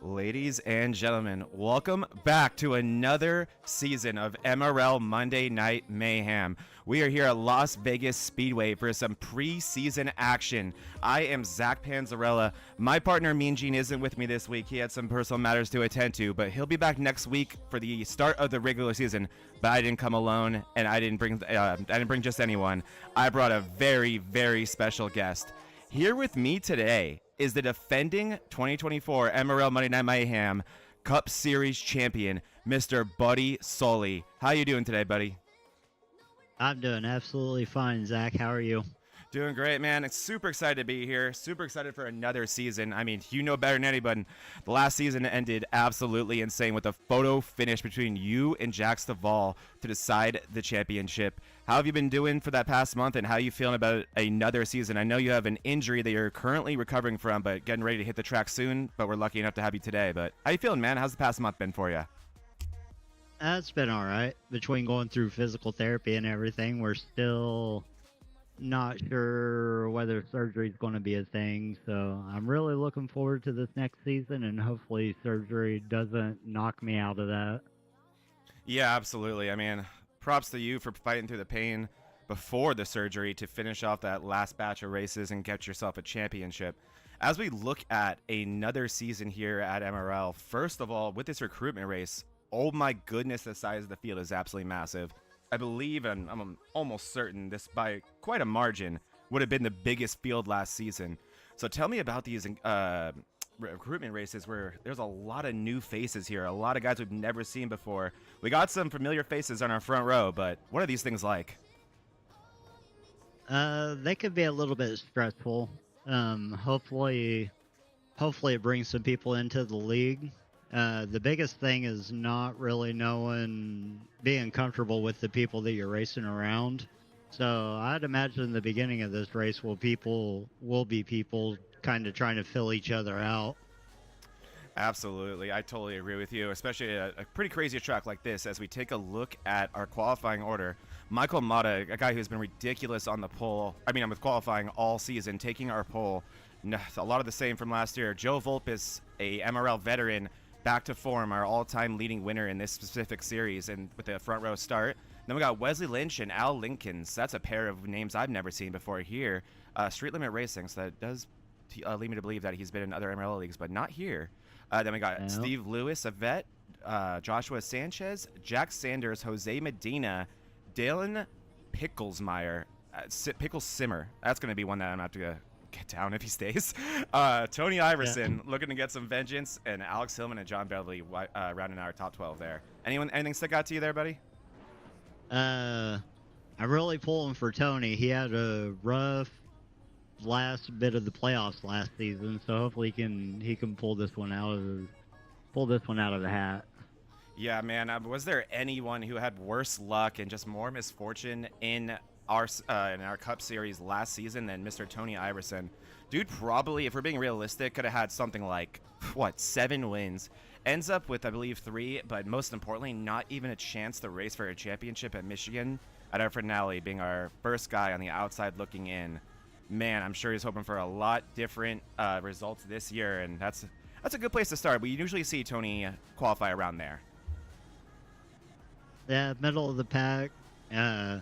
Ladies and gentlemen, welcome back to another season of MRL Monday Night Mayhem. We are here at Las Vegas Speedway for some preseason action. I am Zach Panzarella. My partner Mean Gene isn't with me this week. He had some personal matters to attend to, but he'll be back next week for the start of the regular season. But I didn't come alone, and I didn't bring just anyone. I brought a very, very special guest. Here with me today is the defending 2024 MRL Monday Night Mayhem Cup Series champion, Mr. Buddy Sully. How you doing today, buddy? I'm doing absolutely fine, Zach. How are you? Doing great, man. It's super excited to be here. Super excited for another season. I mean, you know better than anybody. The last season ended absolutely insane with a photo finish between you and Jax Duvall to decide the championship. How have you been doing for that past month, and how are you feeling about another season? I know you have an injury that you're currently recovering from, but getting ready to hit the track soon, but we're lucky enough to have you today. But how you feeling, man? How's the past month been for you? It's been all right. Between going through physical therapy and everything, we're still not sure whether surgery is going to be a thing. So I'm really looking forward to this next season, and hopefully surgery doesn't knock me out of that. Yeah, absolutely. I mean, props to you for fighting through the pain before the surgery to finish off that last batch of races and get yourself a championship. As we look at another season here at MRL, first of all, with this recruitment race, oh my goodness, the size of the field is absolutely massive. I believe, and I'm almost certain, this by quite a margin would have been the biggest field last season. So tell me about these recruitment races where there's a lot of new faces here, a lot of guys we've never seen before. We got some familiar faces on our front row, but what are these things like? They could be a little bit stressful. Hopefully it brings some people into the league. The biggest thing is not really being comfortable with the people that you're racing around. So I'd imagine the beginning of this race will be people kind of trying to fill each other out. Absolutely. I totally agree with you, especially a pretty crazy track like this. As we take a look at our qualifying order, Michael Mata, a guy who's been ridiculous on the pole. I mean, I'm with qualifying all season, taking our pole. A lot of the same from last year. Joe Volpis, a MRL veteran, back to form, our all-time leading winner in this specific series, and with the front row start. Then we got Wesley Lynch and Al Linkins. That's a pair of names I've never seen before here. Street Limit Racing, so that does lead me to believe that he's been in other MRL leagues, but not here. Then we got Steve Lewis, a vet, Joshua Sanchez, Jack Sanders, Jose Medina, Dalen Picklesmeyer, Pickles Simmer. That's going to be one that I'm going to have to get down if he stays. Tony Iverson looking to get some vengeance, and Alex Hillman and John Beverly rounding our top 12 there. Anything stick out to you there, buddy? I'm really pulling for Tony. He had a rough last bit of the playoffs last season, so hopefully he can pull this one out of the hat. Yeah, man. Was there anyone who had worse luck and just more misfortune in our Cup Series last season than Mr. Tony Iverson? Dude probably, if we're being realistic, could have had something like 7 wins. Ends up with, I believe, 3, but most importantly, not even a chance to race for a championship at Michigan at our finale, being our first guy on the outside looking in. Man, I'm sure he's hoping for a lot different results this year, and that's a good place to start. We usually see Tony qualify around there. Yeah, middle of the pack. A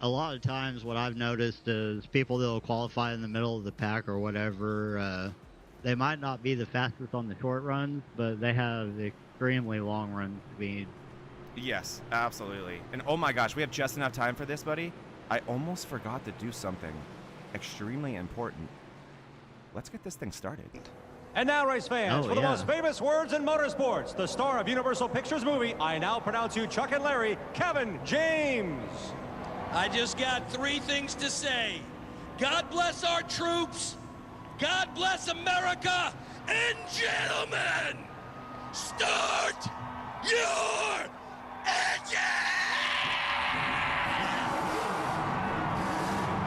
lot of times what I've noticed is people that will qualify in the middle of the pack or whatever, they might not be the fastest on the short runs, but they have extremely long run speed. Yes, absolutely. And oh my gosh, we have just enough time for this, buddy. I almost forgot to do something extremely important. Let's get this thing started. And now, race fans, for the most famous words in motorsports, the star of Universal Pictures movie, I now pronounce you Chuck and Larry, Kevin James. I just got 3 things to say. God bless our troops, God bless America, and gentlemen, start your engine!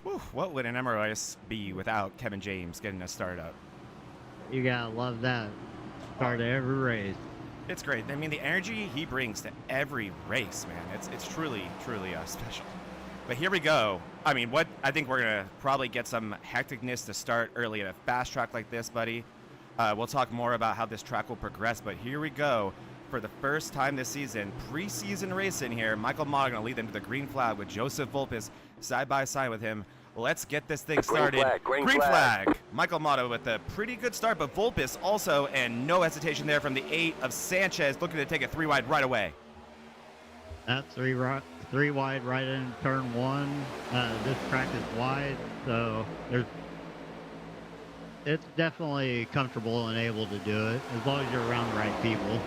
Whew, what would an MRL race be without Kevin James getting us started up? You gotta love that. Start of every race. It's great. I mean, the energy he brings to every race, man, it's truly special. But here we go. I mean, I think we're going to probably get some hecticness to start early at a fast track like this, buddy. We'll talk more about how this track will progress, but here we go. For the first time this season, preseason racing here. Michael Mata going to lead them to the green flag with Joseph Volpes side by side with him. Let's get this thing started. Green flag. Michael Mata with a pretty good start, but Volpes also, and no hesitation there from the 8 of Sanchez, looking to take it 3 wide right away. That's three wide right in turn 1. This track is wide, so it's definitely comfortable and able to do it as long as you're around the right people.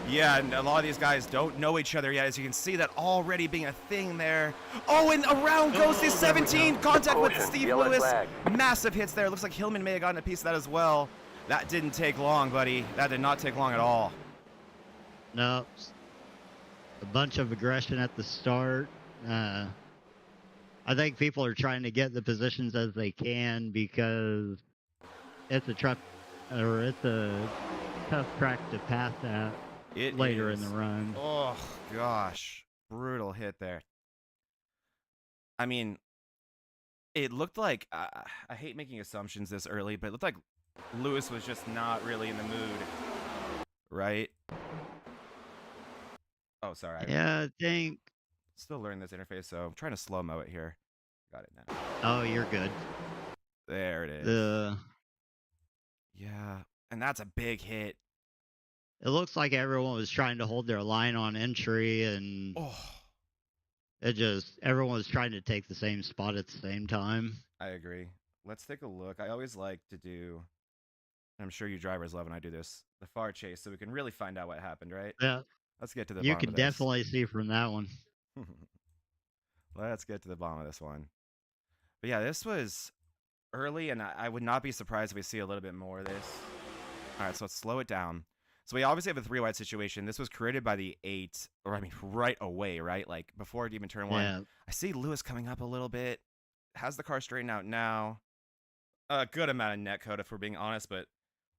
Yeah, and a lot of these guys don't know each other yet, as you can see that already being a thing there. Oh, and around goes the 17, contact with Steve Lewis. Flag. Massive hits there. Looks like Hillman may have gotten a piece of that as well. That didn't take long, buddy. That did not take long at all. No, a bunch of aggression at the start. I think people are trying to get the positions as they can because it's a tough track to pass at later in the run. Oh gosh, brutal hit there. I mean, it looked like I hate making assumptions this early, but it looked like Lewis was just not really in the mood, right? Oh, sorry. Yeah, I think. Still learning this interface, so I'm trying to slow-mo it here. Got it now. Oh, you're good. There it is. Yeah, and that's a big hit. It looks like everyone was trying to hold their line on entry, and everyone was trying to take the same spot at the same time. I agree. Let's take a look. I always like to do, and I'm sure you drivers love when I do this, the far chase, so we can really find out what happened, right? Yeah. Let's get to the You bottom can of this. definitely see from that one. Let's get to the bottom of this one. But yeah, this was early, and I would not be surprised if we see a little bit more of this. All right, so let's slow it down. So we obviously have a 3-wide situation. This was created by the 8, or I mean, right away, right? Like before it even turned 1. Yeah. I see Lewis coming up a little bit. Has the car straightened out now. A good amount of netcode, if we're being honest, but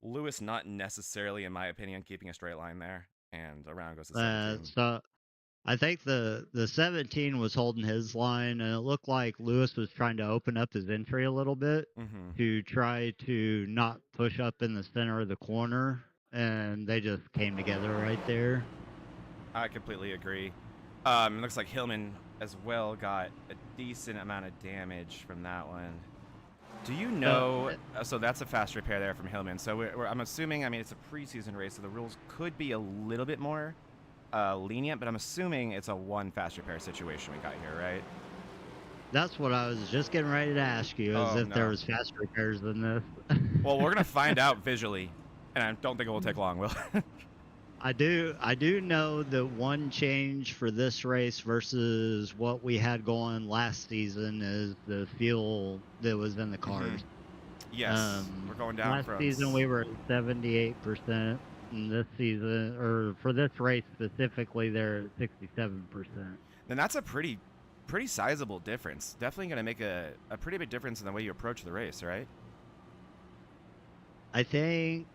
Lewis not necessarily, in my opinion, keeping a straight line there. And around goes the 17. So I think the 17 was holding his line, and it looked like Lewis was trying to open up his entry a little bit to try to not push up in the center of the corner, and they just came together right there. I completely agree. It looks like Hillman as well got a decent amount of damage from that one. Do you know? So that's a fast repair there from Hillman. So I'm assuming, I mean, it's a preseason race, so the rules could be a little bit more lenient, but I'm assuming it's a 1 fast repair situation we got here, right? That's what I was just getting ready to ask you, if there was fast repairs than this. Well, we're gonna find out visually, and I don't think it will take long, Will. I do know that one change for this race versus what we had going last season is the fuel that was in the cars. Yes, we're going down last from... season we were at 78%, and this season, or for this race specifically, they're at 67%. Then that's a pretty sizable difference. Definitely going to make a pretty big difference in the way you approach the race, right? I think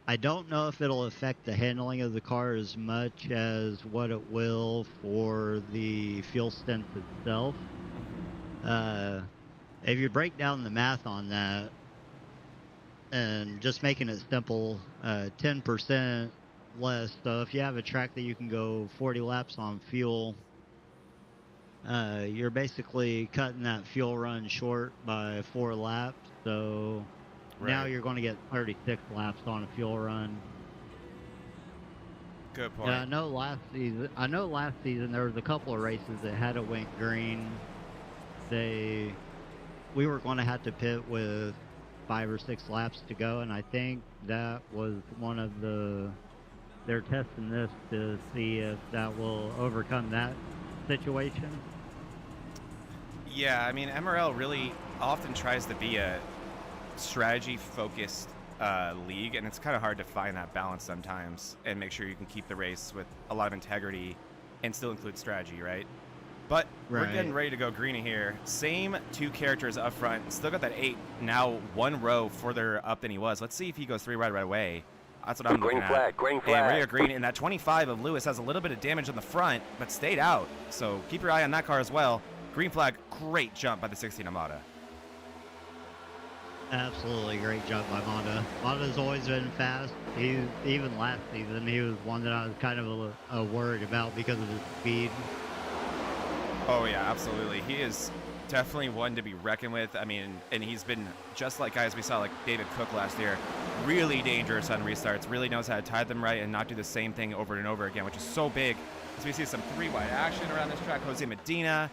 I don't know if it'll affect the handling of the car as much as what it will for the fuel stint itself. If you break down the math on that and just making it simple, 10% less. So if you have a track that you can go 40 laps on fuel, you're basically cutting that fuel run short by 4 laps. So now you're going to get 36 laps on a fuel run. Good point. I know last season there was a couple of races that had it went green. We were going to have to pit with 5 or 6 laps to go, and I think that was one of they're testing this to see if that will overcome that situation. Yeah, I mean, MRL really often tries to be a strategy-focused league, and it's kind of hard to find that balance sometimes and make sure you can keep the race with a lot of integrity and still include strategy, right? But we're getting ready to go green here. Same 2 characters up front. Still got that 8, now 1 row further up than he was. Let's see if he goes 3 right away. That's what I'm looking at. Green And we're flag. green, and that 25 of Lewis has a little bit of damage on the front, but stayed out. So keep your eye on that car as well. Green flag, great jump by the 16 Amada. Absolutely great job by Monda. Monda's always been fast. Even last season, he was one that I was kind of worried about because of his speed. Oh yeah, absolutely. He is definitely one to be reckoned with. I mean, and he's been just like guys we saw like David Cook last year, really dangerous on restarts, really knows how to tie them right and not do the same thing over and over again, which is so big. As we see some 3-wide action around this track, Jose Medina,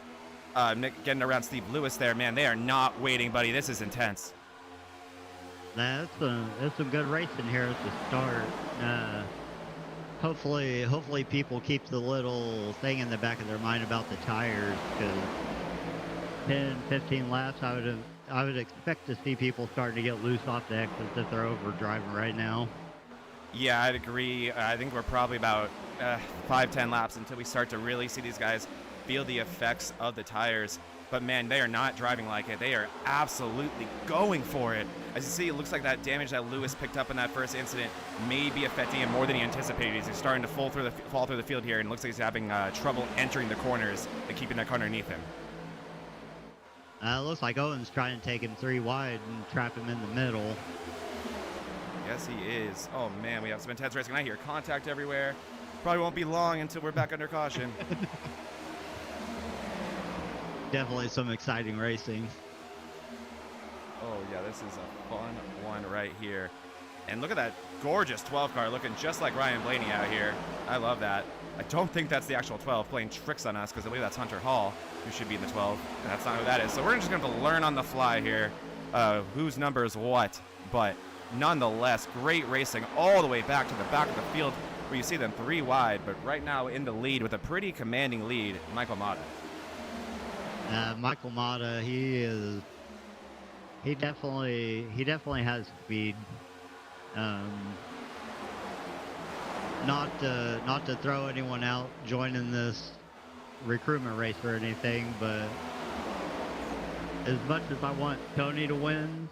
Nick getting around Steve Lewis there. Man, they are not waiting, buddy. This is intense. That's some good racing here at the start. Hopefully people keep the little thing in the back of their mind about the tires, because 10, 15 laps, I would expect to see people starting to get loose off the exits if they're over driving right now. Yeah, I'd agree. I think we're probably about 5-10 laps until we start to really see these guys feel the effects of the tires. But man, they are not driving like it. They are absolutely going for it. As you see, it looks like that damage that Lewis picked up in that first incident may be affecting him more than he anticipated. He's starting to fall through the field here, and it looks like he's having trouble entering the corners and keeping that car underneath him. Looks like Owen's trying to take him 3 wide and trap him in the middle. Yes, he is. Oh man, we have some intense racing. I hear contact everywhere. Probably won't be long until we're back under caution. Definitely some exciting racing. Oh yeah, this is a fun one right here. And look at that gorgeous 12 car looking just like Ryan Blaney out here. I love that. I don't think that's the actual 12 playing tricks on us, because I believe that's Hunter Hall who should be in the 12, and that's not who that is. So we're just going to have to learn on the fly here whose number is what. But nonetheless, great racing all the way back to the back of the field where you see them 3 wide, but right now in the lead with a pretty commanding lead, Michael Mata. Michael Mata, he definitely has speed. Not to throw anyone out joining this recruitment race or anything, but as much as I want Tony to win,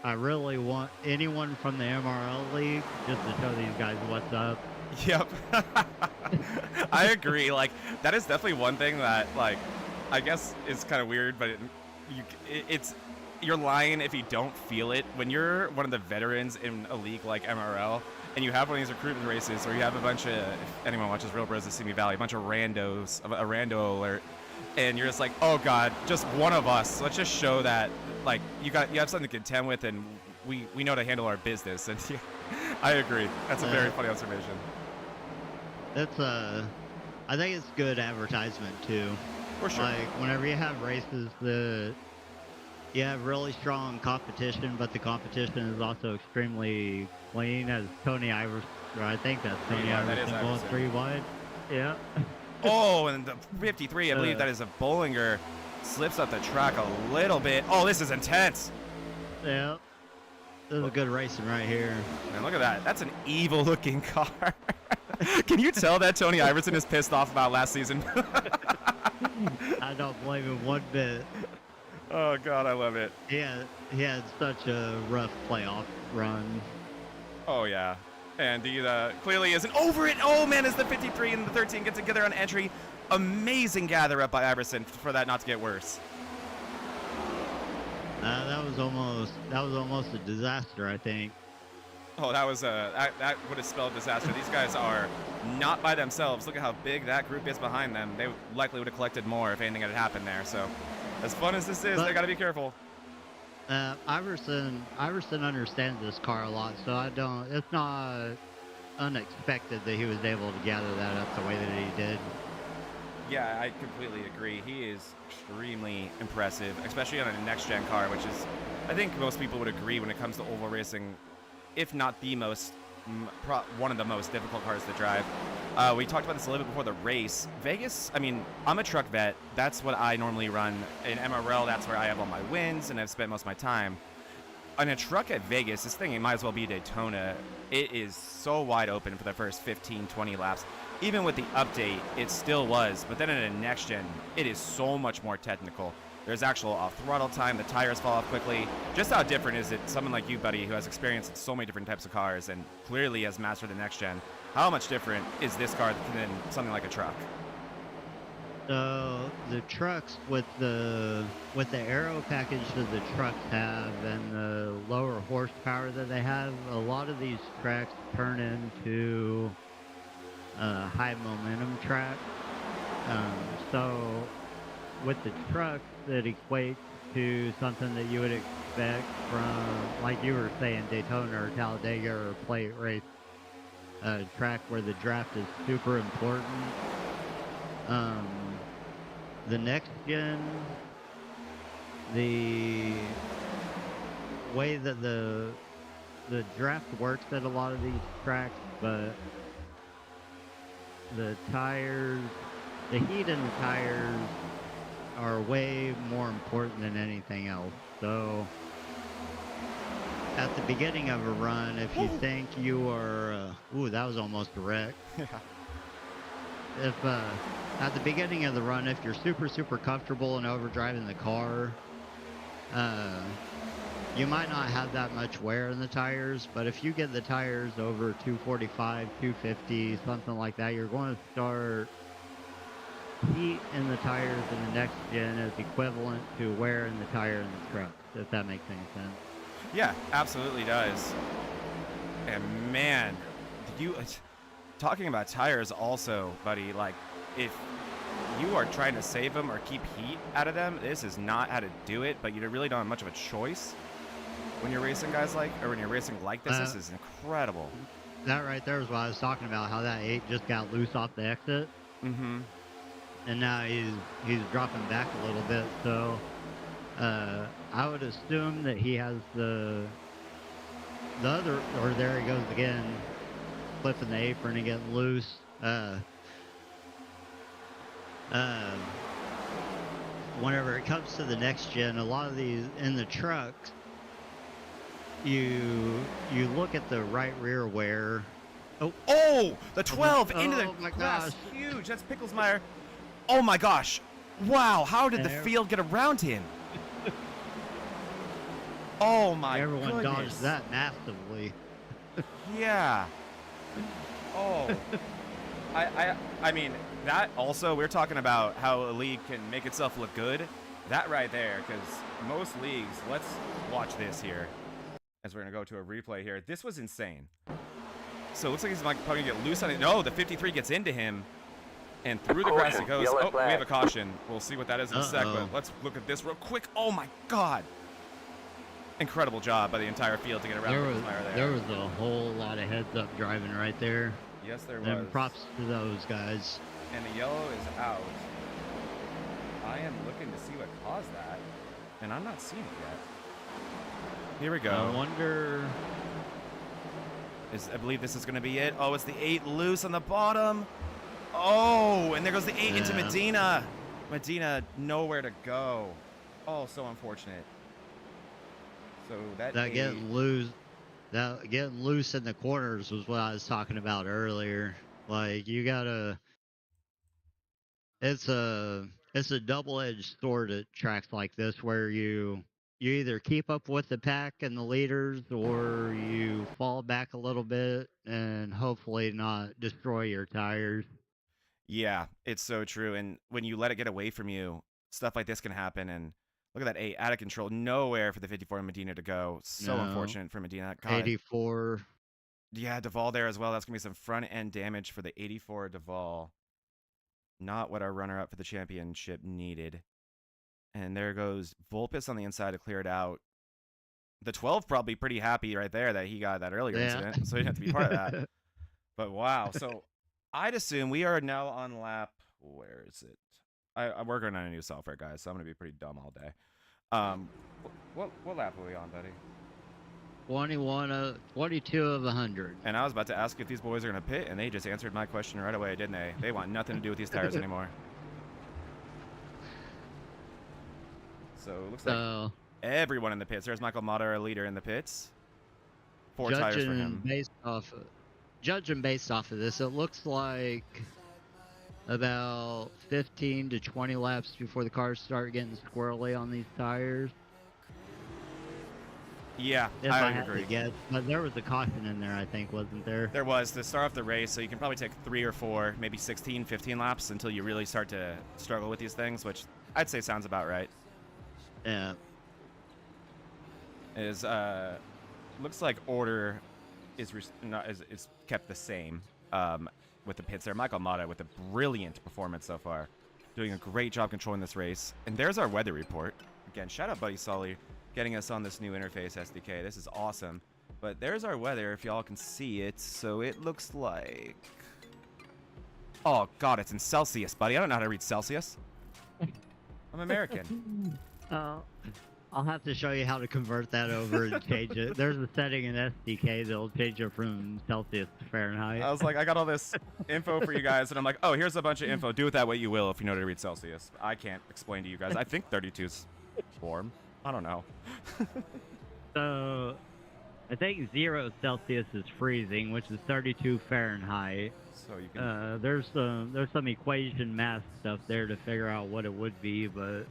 I really want anyone from the MRL league just to show these guys what's up. Yep. I agree. Like, that is definitely one thing that, like, I guess is kind of weird, but you're lying if you don't feel it. When you're one of the veterans in a league like MRL, and you have one of these recruitment races, or you have a bunch of, if anyone watches Real Bros of Simi Valley, a bunch of randos, a rando alert, and you're just like, oh god, just one of us. Let's just show that, like, you have something to contend with, and we know to handle our business. And yeah, I agree. That's a very funny observation. I think it's good advertisement too. For sure. Like, whenever you have races that you have really strong competition, but the competition is also extremely clean, as Tony Iverson, I think that's Tony Iverson going 3 wide. Yeah. Oh, and the 53, I believe that is a Bollinger, slips up the track a little bit. Oh, this is intense. Yeah. This is a good racing right here. Man, look at that. That's an evil-looking car. Can you tell that Tony Iverson is pissed off about last season? I don't blame him one bit. Oh, God, I love it. He had such a rough playoff run. Oh, yeah. And he clearly isn't over it. Oh, man, as the 53 and the 13 get together on entry. Amazing gather up by Iverson for that not to get worse. That was almost a disaster, I think. Oh, that was that would have spelled disaster. These guys are not by themselves. Look at how big that group is behind them. They likely would have collected more if anything had happened there. So, as fun as this is, they got to be careful. Iverson understands this car a lot, so it's not unexpected that he was able to gather that up the way that he did. Yeah, I completely agree. He is extremely impressive, especially on a next-gen car, which is, I think most people would agree when it comes to oval racing, if not the most, one of the most difficult cars to drive. We talked about this a little bit before the race. Vegas, I mean, I'm a truck vet. That's what I normally run. In MRL, that's where I have all my wins, and I've spent most of my time. On a truck at Vegas, this thing, it might as well be Daytona. It is so wide open for the first 15, 20 laps. Even with the update, it still was. But then in a next gen, it is so much more technical. There's actual off-throttle time. The tires fall off quickly. Just how different is it, someone like you, buddy, who has experience in so many different types of cars and clearly has mastered the next gen, how much different is this car than something like a truck? So the trucks with the aero package that the trucks have and the lower horsepower that they have, a lot of these tracks turn into high momentum tracks. So with the trucks, it equates to something that you would expect from, like you were saying, Daytona or Talladega or plate race track where the draft is super important. The next gen, the way that the draft works at a lot of these tracks, but the tires, the heat in the tires are way more important than anything else. So at the beginning of a run, if you think you are, ooh, that was almost a wreck. If at the beginning of the run, if you're super comfortable in overdriving the car, you might not have that much wear in the tires, but if you get the tires over 245, 250, something like that, you're going to start heat in the tires in the next gen is equivalent to wear in the tire in the truck, if that makes any sense. Yeah, absolutely does. And man, talking about tires also, buddy, like if you are trying to save them or keep heat out of them, this is not how to do it, but you really don't have much of a choice when you're racing guys when you're racing like this. This is incredible. That right there is what I was talking about, how that 8 just got loose off the exit. Mm-hmm. And now he's dropping back a little bit, so I would assume that he has the other, or there he goes again, flipping the apron and getting loose. Whenever it comes to the next gen, a lot of these in the trucks, you look at the right rear wear. Oh, the 12 into the my grass, gosh. huge. That's Picklesmeyer. Oh my gosh. Wow, how did the field get around him? Oh my Everyone goodness. dodged that massively. Yeah. Oh. I mean, that also, we're talking about how a league can make itself look good. That right there, because most leagues, let's watch this here. As we're going to go to a replay here. This was insane. So it looks like he's probably going to get loose on it. No, the 53 gets into him. And through the grass it goes. Oh, we have a caution. We'll see what that is in a sec, but let's look at this real quick. Oh my God. Incredible job by the entire field to get around there. There was a whole lot of heads-up driving right there. Yes, there was. And props to those guys. And the yellow is out. I am looking to see what caused that, and I'm not seeing it yet. Here we go. I wonder... I believe this is going to be it. Oh, it's the 8 loose on the bottom. Oh, and there goes the 8 into Medina. Medina, nowhere to go. Oh, so unfortunate. So that getting loose in the corners was what I was talking about earlier. Like, you gotta... It's a double-edged sword at tracks like this, where you either keep up with the pack and the leaders, or you fall back a little bit and hopefully not destroy your tires. Yeah, it's so true. And when you let it get away from you, stuff like this can happen. And look at that 8 out of control. Nowhere for the 54 Medina to go. So unfortunate for Medina. God. 84. Yeah, Duvall there as well. That's going to be some front-end damage for the 84 Duvall. Not what our runner-up for the championship needed. And there goes Volpus on the inside to clear it out. The 12 probably pretty happy right there that he got that earlier incident, so he didn't have to be part of that. But wow, so I'd assume we are now on lap, where is it? I'm working on a new software, guys, so I'm going to be pretty dumb all day. What lap are we on, buddy? 22 of 100. And I was about to ask if these boys are going to pit, and they just answered my question right away, didn't they? They want nothing to do with these tires anymore. So it looks like everyone in the pits. There's Michael Mata, our leader in the pits. 4 tires for him. Judging based off of this, it looks like about 15 to 20 laps before the cars start getting squirrely on these tires. Yeah, if I I had agree. to guess. But there was a caution in there, I think, wasn't there? There was to start off the race, so you can probably take 3 or 4, maybe 16, 15 laps until you really start to struggle with these things, which I'd say sounds about right. Yeah. Is looks like order is kept the same with the pits there. Michael Mata with a brilliant performance so far, doing a great job controlling this race. And there's our weather report. Again, shout out Buddy Sully getting us on this new interface SDK. This is awesome. But there's our weather if y'all can see it. So it looks like, oh god, it's in Celsius, buddy. I don't know how to read Celsius. I'm American. I'll have to show you how to convert that over and change it. There's a setting in SDK that'll change it from Celsius to Fahrenheit. I was like, I got all this info for you guys, and I'm like, oh, here's a bunch of info. Do with that what you will if you know how to read Celsius. I can't explain to you guys. I think 32's warm. I don't know. So, I think 0 Celsius is freezing, which is 32 Fahrenheit. So you can. There's some equation math stuff there to figure out what it would be, but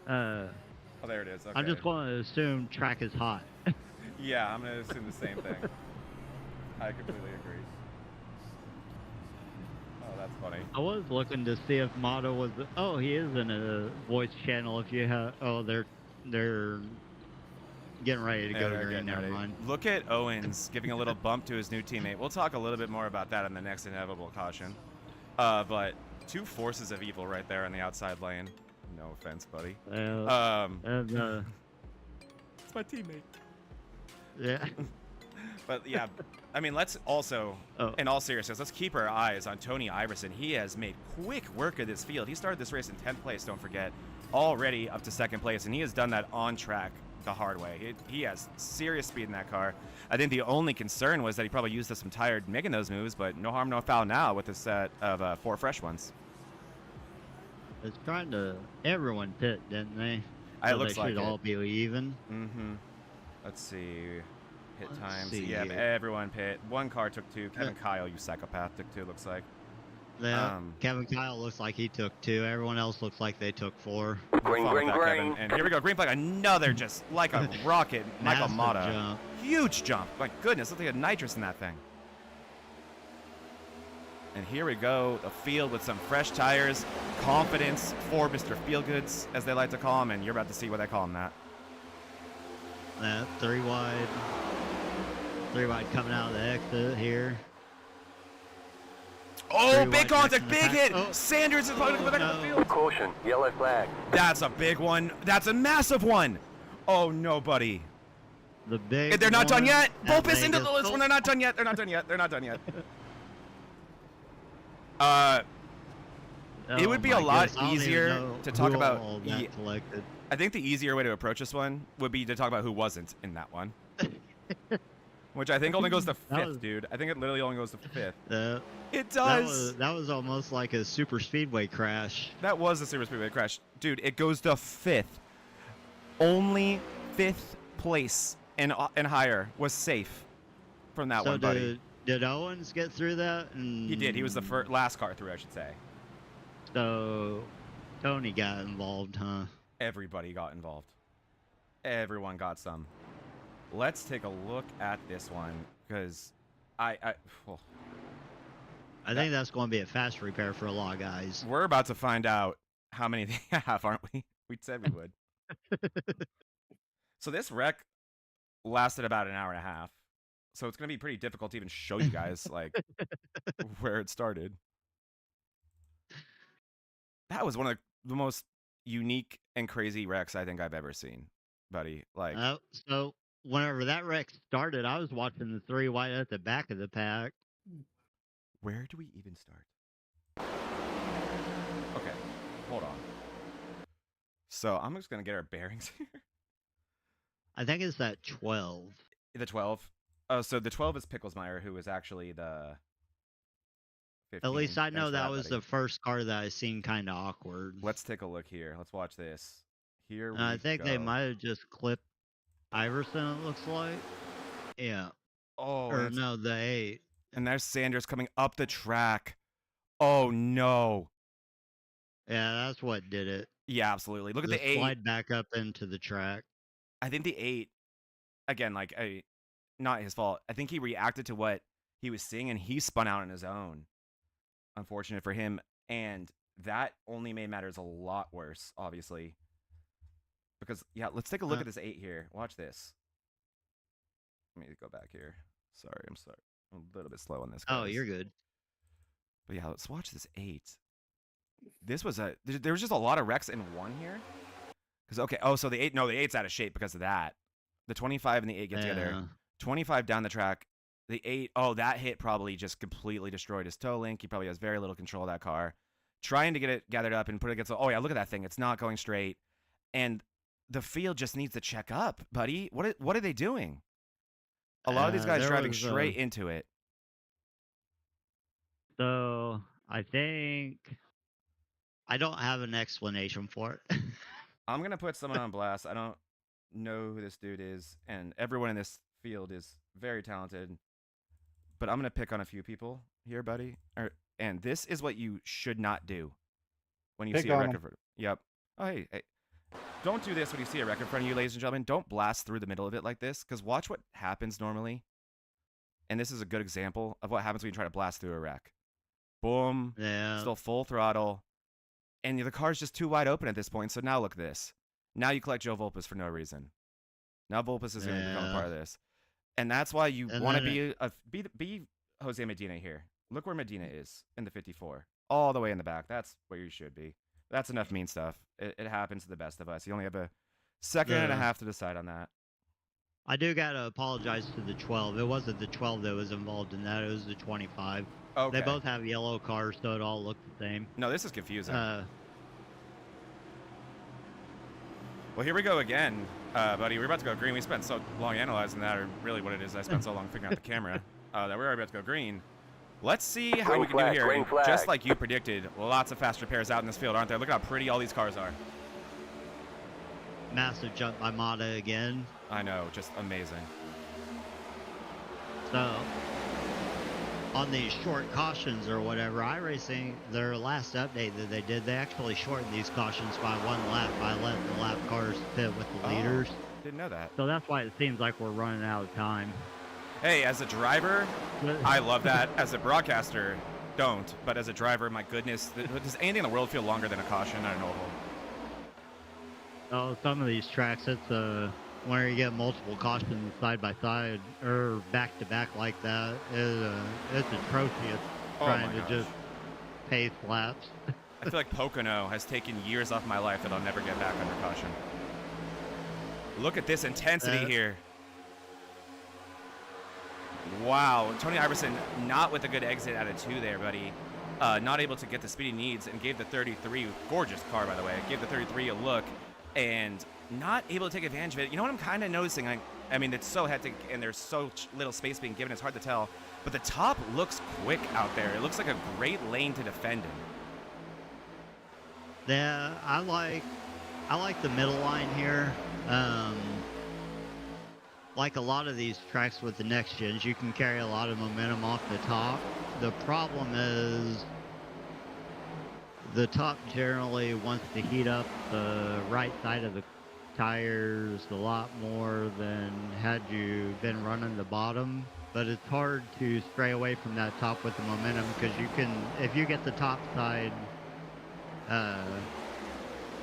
Oh, there it is. Okay. I'm just going to assume track is hot. Yeah, I'm gonna assume the same thing. I completely agree. Oh, that's funny. I was looking to see if Motto was. Oh, he is in a voice channel. If you have. Oh, they're getting ready to Yeah, go they're to green. getting Never ready. mind. Look at Owens giving a little bump to his new teammate. We'll talk a little bit more about that in the next inevitable caution. But 2 forces of evil right there in the outside lane. No offense, buddy. And, It's my teammate. yeah. But yeah, I mean, let's also, in all seriousness, let's keep our eyes on Tony Iverson. He has made quick work of this field. He started this race in 10th place, don't forget, already up to 2nd place, and he has done that on track the hard way. He has serious speed in that car. I think the only concern was that he probably used some tired making those moves, but no harm, no foul now with a set of 4 fresh ones. It's trying to. Everyone pit, didn't they? It So looks they like should it. all be even. Mm-hmm. Let's see. Pit Let's times. see. Yeah, everyone pit. 1 car took 2. Kevin Kyle, you psychopath, took 2, looks like. Yeah, Kevin Kyle looks like he took 2. Everyone else looks like they took 4. Green. And here we go. Green flag. Another just like a rocket. Michael Massive Mata. jump. Huge jump. My goodness. Looks like a nitrous in that thing. And here we go. A field with some fresh tires. Confidence for Mr. Feelgoods, as they like to call him. And you're about to see what they call him that. 3 wide. 3 wide coming out of the exit here. Oh, 3 big wide contact. next in the Big hit. pack. Oh. Sanders is probably going to go back in the field. Caution, yellow flag. That's a big one. That's a massive one. Oh, no, buddy. The big. They're not done one yet. at Focus into the Vegas. list when they're not done yet. They're not done yet. They're not done yet. It would be Oh a my lot goodness, I don't even easier know to talk who about. all got selected. I think the easier way to approach this one would be to talk about who wasn't in that one. Which I think only goes to 5th, dude. I think it literally only goes to 5th. It does. That was almost like a super speedway crash. That was a super speedway crash. Dude, it goes to 5th. Only 5th place and higher was safe from that one, buddy. Did Owens get through that? He did. He was the last car through, I should say. So Tony got involved, huh? Everybody got involved. Everyone got some. Let's take a look at this one, because I think that's going to be a fast repair for a lot of guys. we're about to find out how many they have, aren't we? We said we would. So this wreck lasted about an hour and a half. So it's going to be pretty difficult to even show you guys like where it started. That was one of the most unique and crazy wrecks I think I've ever seen, buddy. Like, So whenever that wreck started, I was watching the 3 wide at the back of the pack. where do we even start? Okay, hold on. So I'm just going to get our bearings here. I think it's that 12. The 12. Oh, so the 12 is Picklesmeyer, who was actually the 15. At least I know Thanks for that was buddy. the first car that I seen kind of awkward. Let's take a look here. Let's watch this. Here we I think they go. might have just clipped Iverson, it looks like. Yeah. Oh, Or and, no, the 8. and there's Sanders coming up the track. Oh, no. Yeah, that's what did it. Yeah, absolutely. Look at Just the 8. slide back up into the track. I think the 8 again, like not his fault. I think he reacted to what he was seeing and he spun out on his own. Unfortunate for him, and that only made matters a lot worse, obviously. Because yeah, let's take a look at this 8 here. Watch this. Let me go back here. Sorry, I'm a little bit slow on this, guys. Oh, you're good. But yeah, let's watch this 8. This was there was just a lot of wrecks in one here. Because okay, oh, so the 8's out of shape because of that. The 25 and the 8 get together. 25 down the track. The 8, oh, that hit probably just completely destroyed his toe link. He probably has very little control of that car. Trying to get it gathered up and put it against oh yeah, look at that thing. It's not going straight. And the field just needs to check up, buddy. What are they doing? A lot of these guys driving straight into it. So I think I don't have an explanation for it. I'm gonna put someone on blast. I don't know who this dude is, and everyone in this field is very talented. But I'm gonna pick on a few people here, buddy. And this is what you should not do when you see a record. Yep. Oh hey, don't do this when you see a record in front of you, ladies and gentlemen. Don't blast through the middle of it like this, because watch what happens normally. And this is a good example of what happens when you try to blast through a wreck. Boom. Yeah. Still full throttle. And the car's just too wide open at this point. So now look at this. Now you collect Joe Volpus for no reason. Now Volpus is going to become a part of this. And that's why you want to be Jose Medina here. Look where Medina is in the 54. All the way in the back. That's where you should be. That's enough mean stuff. It happens to the best of us. You only have a second and a half to decide on that. I do got to apologize to the 12. It wasn't the 12 that was involved in that. It was the 25. Okay. They both have yellow cars, so it all looked the same. No, this is confusing. Well, here we go again, buddy. We're about to go green. We spent so long analyzing that, or really what it is. I spent so long figuring out the camera that we're about to go green. Let's see how we can do here. And just like you predicted, lots of fast repairs out in this field, aren't there? Look how pretty all these cars are. Massive jump by Mata again. I know, just amazing. So, on these short cautions or whatever, iRacing, their last update that they did, they actually shortened these cautions by 1 lap by letting the lap cars pit with the leaders. Didn't know that. So that's why it seems like we're running out of time. Hey, as a driver, I love that. As a broadcaster, don't. But as a driver, my goodness, does anything in the world feel longer than a caution? I don't know. Oh, some of these tracks, it's where you get multiple cautions side by side or back to back like that. It's atrocious trying to just pace laps. I feel like Pocono has taken years off my life that I'll never get back under caution. Look at this intensity here. Wow, Tony Iverson not with a good exit out of 2 there, buddy. Not able to get the speed he needs, and gave the 33, gorgeous car by the way, gave the 33 a look, and not able to take advantage of it. You know what I'm kind of noticing? I mean, it's so hectic, and there's so little space being given, it's hard to tell. But the top looks quick out there. It looks like a great lane to defend in. Yeah, I like the middle line here. Like a lot of these tracks with the next gens, you can carry a lot of momentum off the top. The problem is the top generally wants to heat up the right side of the tires a lot more than had you been running the bottom. But it's hard to stray away from that top with the momentum, because you can, if you get the top side,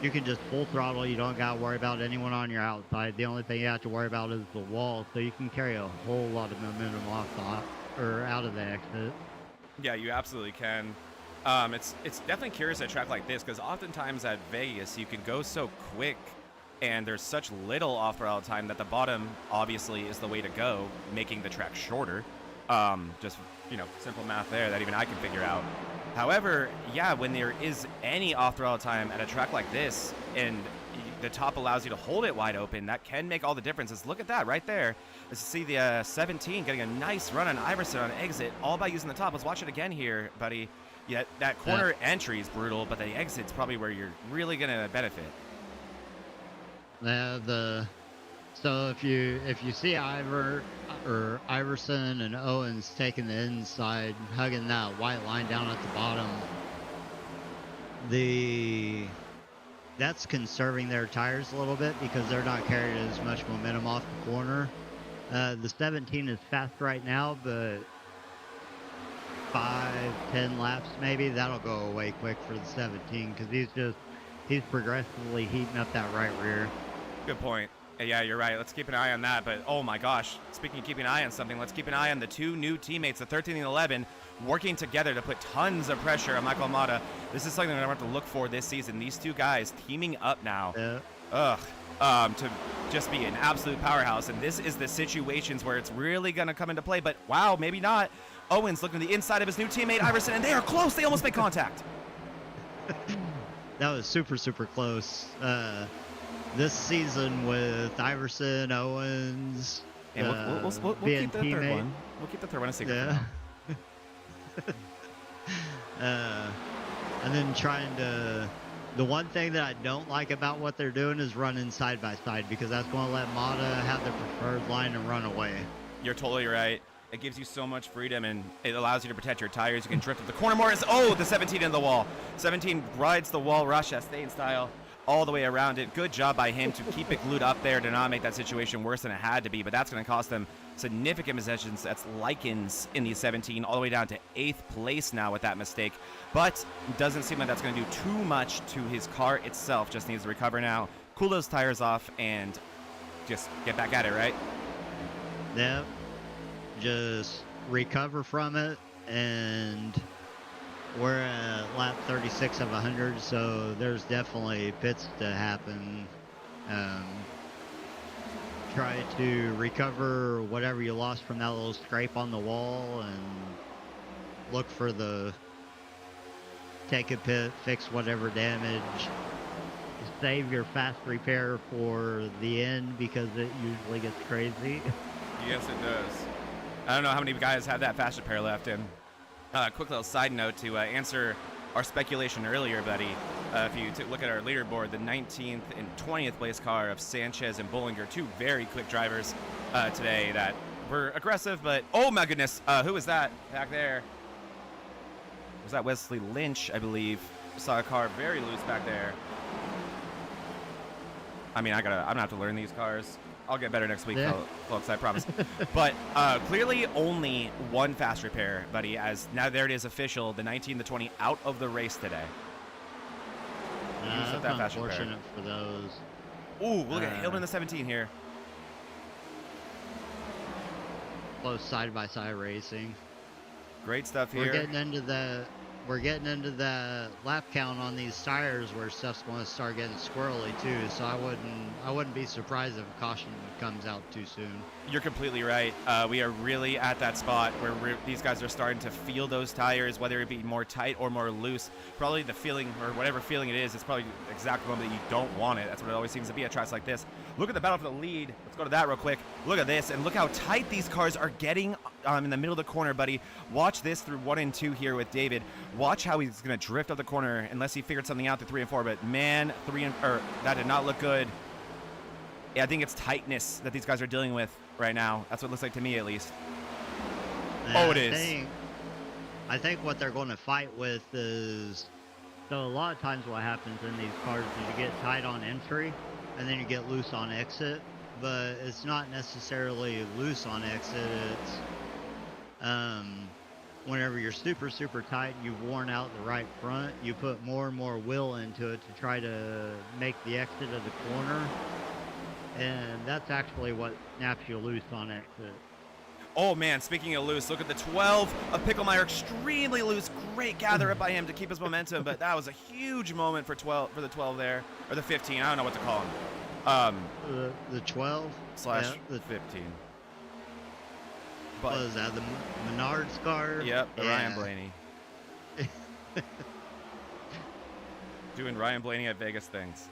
you can just full throttle. You don't got to worry about anyone on your outside. The only thing you have to worry about is the wall. So you can carry a whole lot of momentum off the top, or out of the exit. Yeah, you absolutely can. It's definitely curious at a track like this, because oftentimes at Vegas you can go so quick and there's such little off-road time that the bottom obviously is the way to go, making the track shorter. Just, you know, simple math there that even I can figure out. However, yeah, when there is any off-road time at a track like this and the top allows you to hold it wide open, that can make all the differences. Look at that right there. Let's see the 17 getting a nice run on Iverson on exit, all by using the top. Let's watch it again here, buddy. Yeah, that corner entry is brutal, but the exit's probably where you're really going to benefit. Yeah, so if you see Iverson and Owens taking the inside, hugging that white line down at the bottom, that's conserving their tires a little bit, because they're not carrying as much momentum off the corner. The 17 is fast right now, but 5-10 laps maybe, that'll go away quick for the 17 because he's progressively heating up that right rear. Good point. Yeah, you're right. Let's keep an eye on that. But oh my gosh, speaking of keeping an eye on something, let's keep an eye on the two new teammates, the 13 and 11, working together to put tons of pressure on Michael Mata. This is something that I want to look for this season. These two guys teaming up now. Yeah. To just be an absolute powerhouse. And this is the situations where it's really going to come into play. But wow, maybe not. Owens looking to the inside of his new teammate, Iverson, and they are close. They almost made contact. That was super, super close. This season with Iverson, Owens, and we'll being keep the teammate. third one. We'll keep the third one a secret. Yeah. And then the one thing that I don't like about what they're doing is running side by side, because that's going to let Mata have the preferred line and run away. You're totally right. It gives you so much freedom, and it allows you to protect your tires. You can drift up the corner more. Oh, the 17 in the wall. 17 rides the wall, Ross Chastain style, all the way around it. Good job by him to keep it glued up there to not make that situation worse than it had to be, but that's going to cost them significant possessions. That's Likens in the 17, all the way down to 8th place now with that mistake. But it doesn't seem like that's going to do too much to his car itself. Just needs to recover now, cool those tires off, and just get back at it, right? Yep. Just recover from it, and we're at lap 36 of 100, so there's definitely pits to happen. Try to recover whatever you lost from that little scrape on the wall, and look for take a pit, fix whatever damage. Save your fast repair for the end, because it usually gets crazy. Yes, it does. I don't know how many guys have that fast repair left. And quick little side note to answer our speculation earlier, buddy. If you look at our leaderboard, the 19th and 20th place car of Sanchez and Bollinger, two very quick drivers today that were aggressive, but oh my goodness, who was that back there? Was that Wesley Lynch, I believe? Saw a car very loose back there. I mean, I'm gonna have to learn these cars. I'll get better next week, folks, I promise. But clearly only one fast repair, buddy, as now there it is official, the 19, the 20 out of the race today. That's unfortunate for those. Ooh, look at Hillman in the 17 here. Close side-by-side racing. Great stuff here. We're getting into the lap count on these tires where stuff's going to start getting squirrely too. So I wouldn't be surprised if a caution comes out too soon. You're completely right. We are really at that spot where these guys are starting to feel those tires, whether it be more tight or more loose. Probably the feeling, or whatever feeling it is, it's probably the exact moment that you don't want it. That's what it always seems to be at tracks like this. Look at the battle for the lead. Let's go to that real quick. Look at this, and look how tight these cars are getting in the middle of the corner, buddy. Watch this through 1 and 2 here with David. Watch how he's going to drift up the corner unless he figured something out through 3 and 4. But man, that did not look good. Yeah, I think it's tightness that these guys are dealing with right now. That's what it looks like to me, at least. And it is. I think what they're going to fight with is, so a lot of times what happens in these cars is you get tight on entry and then you get loose on exit, but it's not necessarily loose on exit. It's whenever you're super, super tight and you've worn out the right front, you put more and more will into it to try to make the exit of the corner. And that's actually what snaps you loose on exit. Oh man, speaking of loose, look at the 12 of Picklemeyer, extremely loose. Great gather up by him to keep his momentum, but that was a huge moment for the 12 there, or the 15. I don't know what to call him. The 12 slash the 15. But what is that, the Menard's car? Yep, the Ryan Blaney. Doing Ryan Blaney at Vegas things.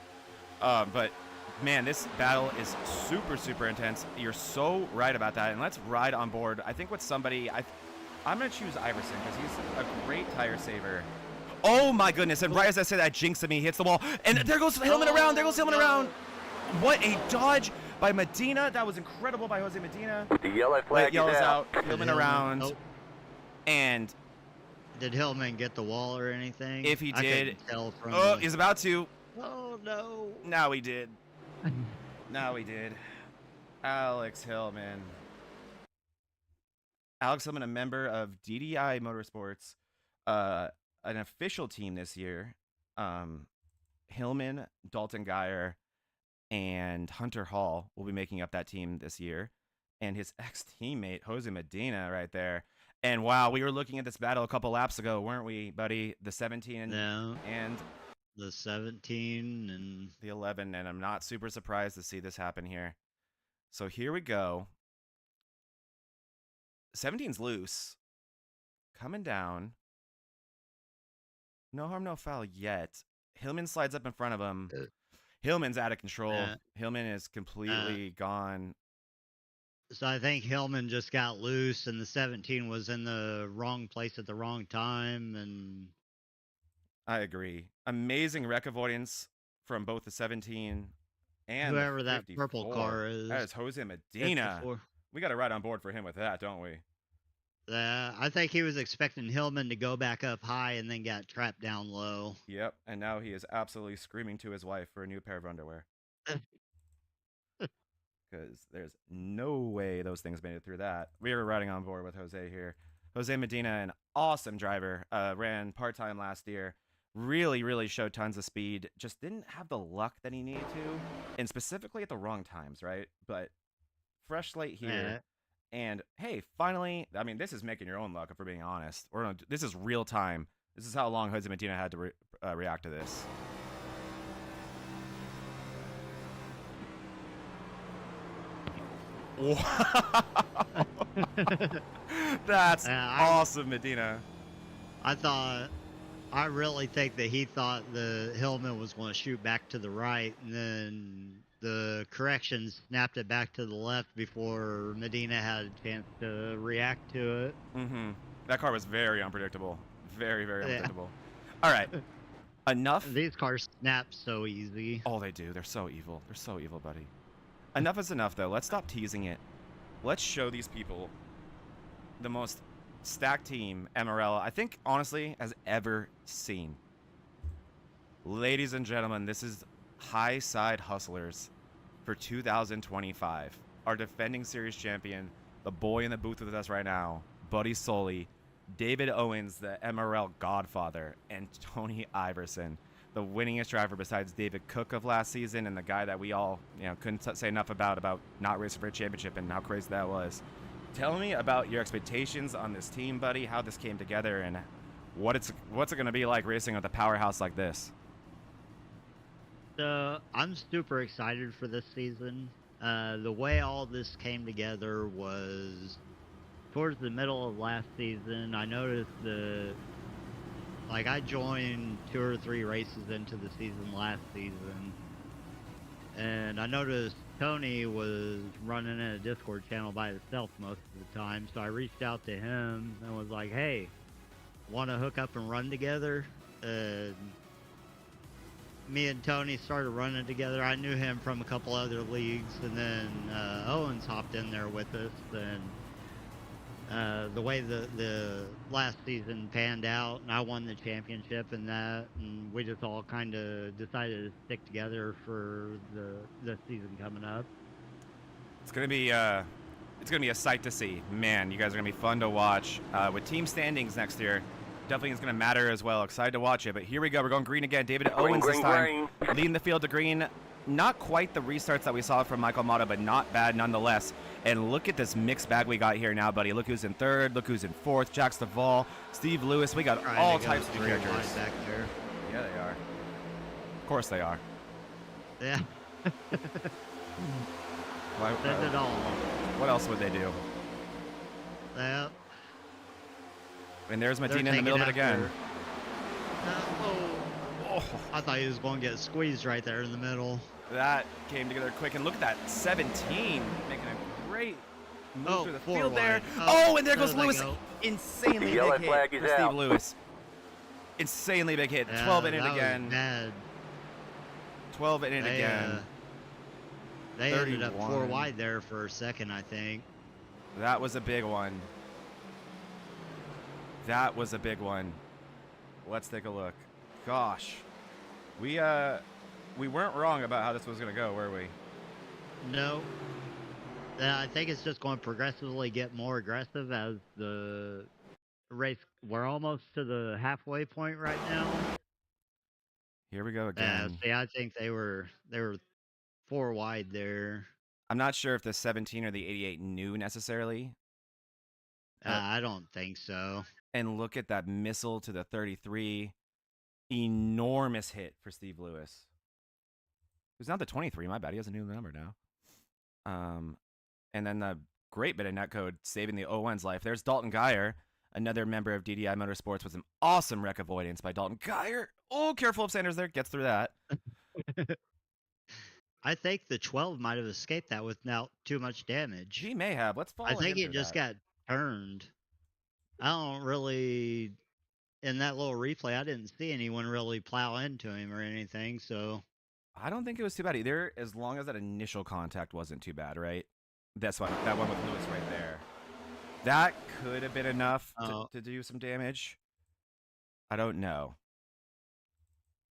But man, this battle is super, super intense. You're so right about that. And let's ride on board. I think with somebody, I'm going to choose Iverson because he's a great tire saver. Oh my goodness. And right as I say that, jinx me, hits the wall. And there goes Hillman around. There goes Hillman around. What a dodge by Medina. That was incredible by Jose Medina. The yellow flag yellows is out. Hillman around. Nope. And did Hillman get the wall or anything? if he did, couldn't tell from oh, he's about to. Oh no. Now he did. Now he did. Alex Hillman. Alex Hillman, a member of DDI Motorsports, an official team this year. Hillman, Dalton Geyer, and Hunter Hall will be making up that team this year. And his ex-teammate, Jose Medina, right there. And wow, we were looking at this battle a couple laps ago, weren't we, buddy? The 17 and the 17 and the 11, and I'm not super surprised to see this happen here. So here we go. 17's loose. Coming down. No harm, no foul yet. Hillman slides up in front of him. Hillman's out of control. Hillman is completely gone. So I think Hillman just got loose, and the 17 was in the wrong place at the wrong time. And I agree. Amazing wreck avoidance from both the 17 and whoever that purple car is. That is Jose Medina. 54. We got to ride on board for him with that, don't we? I think he was expecting Hillman to go back up high and then got trapped down low. Yep, and now he is absolutely screaming to his wife for a new pair of underwear. Because there's no way those things made it through that. We were riding on board with Jose here. Jose Medina, an awesome driver, ran part-time last year. Really showed tons of speed. Just didn't have the luck that he needed to, and specifically at the wrong times, right? But fresh slate here. And hey, finally, I mean, this is making your own luck, if we're being honest. This is real time. This is how long Jose Medina had to react to this. That's awesome, Medina. I really think that he thought the Hillman was going to shoot back to the right, and then the correction snapped it back to the left before Medina had a chance to react to it. That car was very unpredictable. Very unpredictable. All right. Enough. These cars snap so easy. Oh, they do. They're so evil. They're so evil, buddy. Enough is enough, though. Let's stop teasing it. Let's show these people the most stacked team MRL, I think, honestly, has ever seen. Ladies and gentlemen, this is High Side Hustlers for 2025. Our defending series champion, the boy in the booth with us right now, Buddy Soley, David Owens, the MRL godfather, and Tony Iverson, the winningest driver besides David Cook of last season, and the guy that we all, couldn't say enough about not racing for a championship and how crazy that was. Tell me about your expectations on this team, buddy, how this came together, and what's it going to be like racing with a powerhouse like this? I'm super excited for this season. The way all this came together was towards the middle of last season. I noticed I joined 2 or 3 races into the season last season, and I noticed Tony was running in a Discord channel by himself most of the time, so I reached out to him and was like, hey, want to hook up and run together? Me and Tony started running together. I knew him from a couple other leagues, and then Owens hopped in there with us, and the way the last season panned out, and I won the championship and we just all kind of decided to stick together for the season coming up. It's gonna be a sight to see. Man, you guys are gonna be fun to watch. With team standings next year, definitely is gonna matter as well. Excited to watch it. But here we go. We're going green again. David Owens this time, leading the field to green. Not quite the restarts that we saw from Michael Mata, but not bad nonetheless. And look at this mixed bag we got here now, buddy. Look who's in third. Look who's in fourth. Jack Stavall, Steve Lewis. We got all types of characters back there. Yeah, they are. Of course they are. Yeah. Says it all. What else would they do? Yeah. And there's Medina in the middle of it again. I thought he was going to get squeezed right there in the middle. That came together quick. And look at that 17 making a great move through the field wide. there. And there goes Lewis. Insanely big hit for Steve Lewis. Insanely big hit. 12 in it again. Bad. 12 in it again. They ended up 4 wide there for a second, I think. That was a big one. That was a big one. Let's take a look. Gosh, we weren't wrong about how this was going to go, were we? No. I think it's just going to progressively get more aggressive as the race. We're almost to the halfway point right now. Here we go again. See, I think they were 4 wide there. I'm not sure if the 17 or the 88 knew necessarily. I don't think so. And look at that missile to the 33. Enormous hit for Steve Lewis. Who's not the 23, my bad. He has a new number now. And then the great bit of netcode saving the 01's life. There's Dalton Geyer, another member of DDI Motorsports with some awesome wreck avoidance by Dalton Geyer. Oh, careful of Sanders there. Gets through that. I think the 12 might have escaped that without too much damage. He may have. Let's follow I think him it just got turned. I don't really, in that little replay, I didn't see anyone really plow into him or anything, so. I don't think it was too bad either, as long as that initial contact wasn't too bad, right? That one with Lewis right there. That could have been enough to do some damage. I don't know.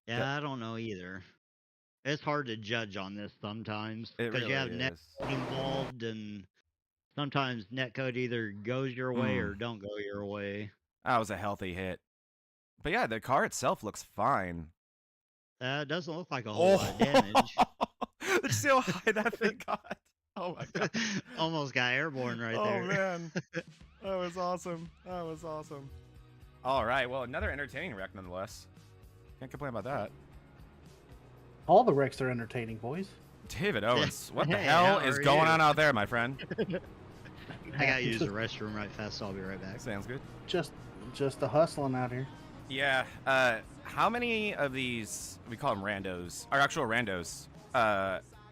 Yeah, I don't know either. It's hard to judge on this sometimes It because really you have netcode involved, and sometimes netcode either goes your way or don't go your way. That was a healthy hit. But yeah, the car itself looks fine. It doesn't look like a whole lot of damage. Did you see how high that thing got? Oh my god. Almost got airborne right there. Oh man. That was awesome. That was awesome. All right, well, another entertaining wreck nonetheless. Can't complain about that. All the wrecks are entertaining, boys. David Owens, what the hell is going on out there, my friend? I gotta use the restroom right fast, so I'll be right back. Sounds good. Just a hustling out here. Yeah. How many of these, we call them randos, are actual randos?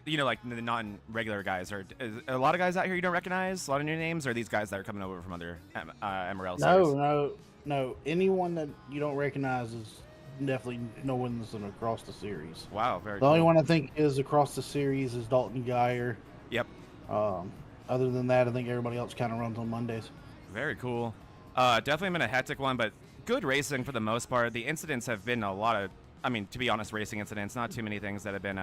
You know, like the non-regular guys. Are a lot of guys out here you don't recognize? A lot of new names? Or are these guys that are coming over from other MRL series? No. Anyone that you don't recognize is definitely no one's across the series. Wow, very The cool. only one I think is across the series is Dalton Geyer. Yep. Other than that, I think everybody else kind of runs on Mondays. Very cool. Definitely been a hectic one, but good racing for the most part. The incidents have been a lot of, I mean, to be honest, racing incidents. Not too many things that have been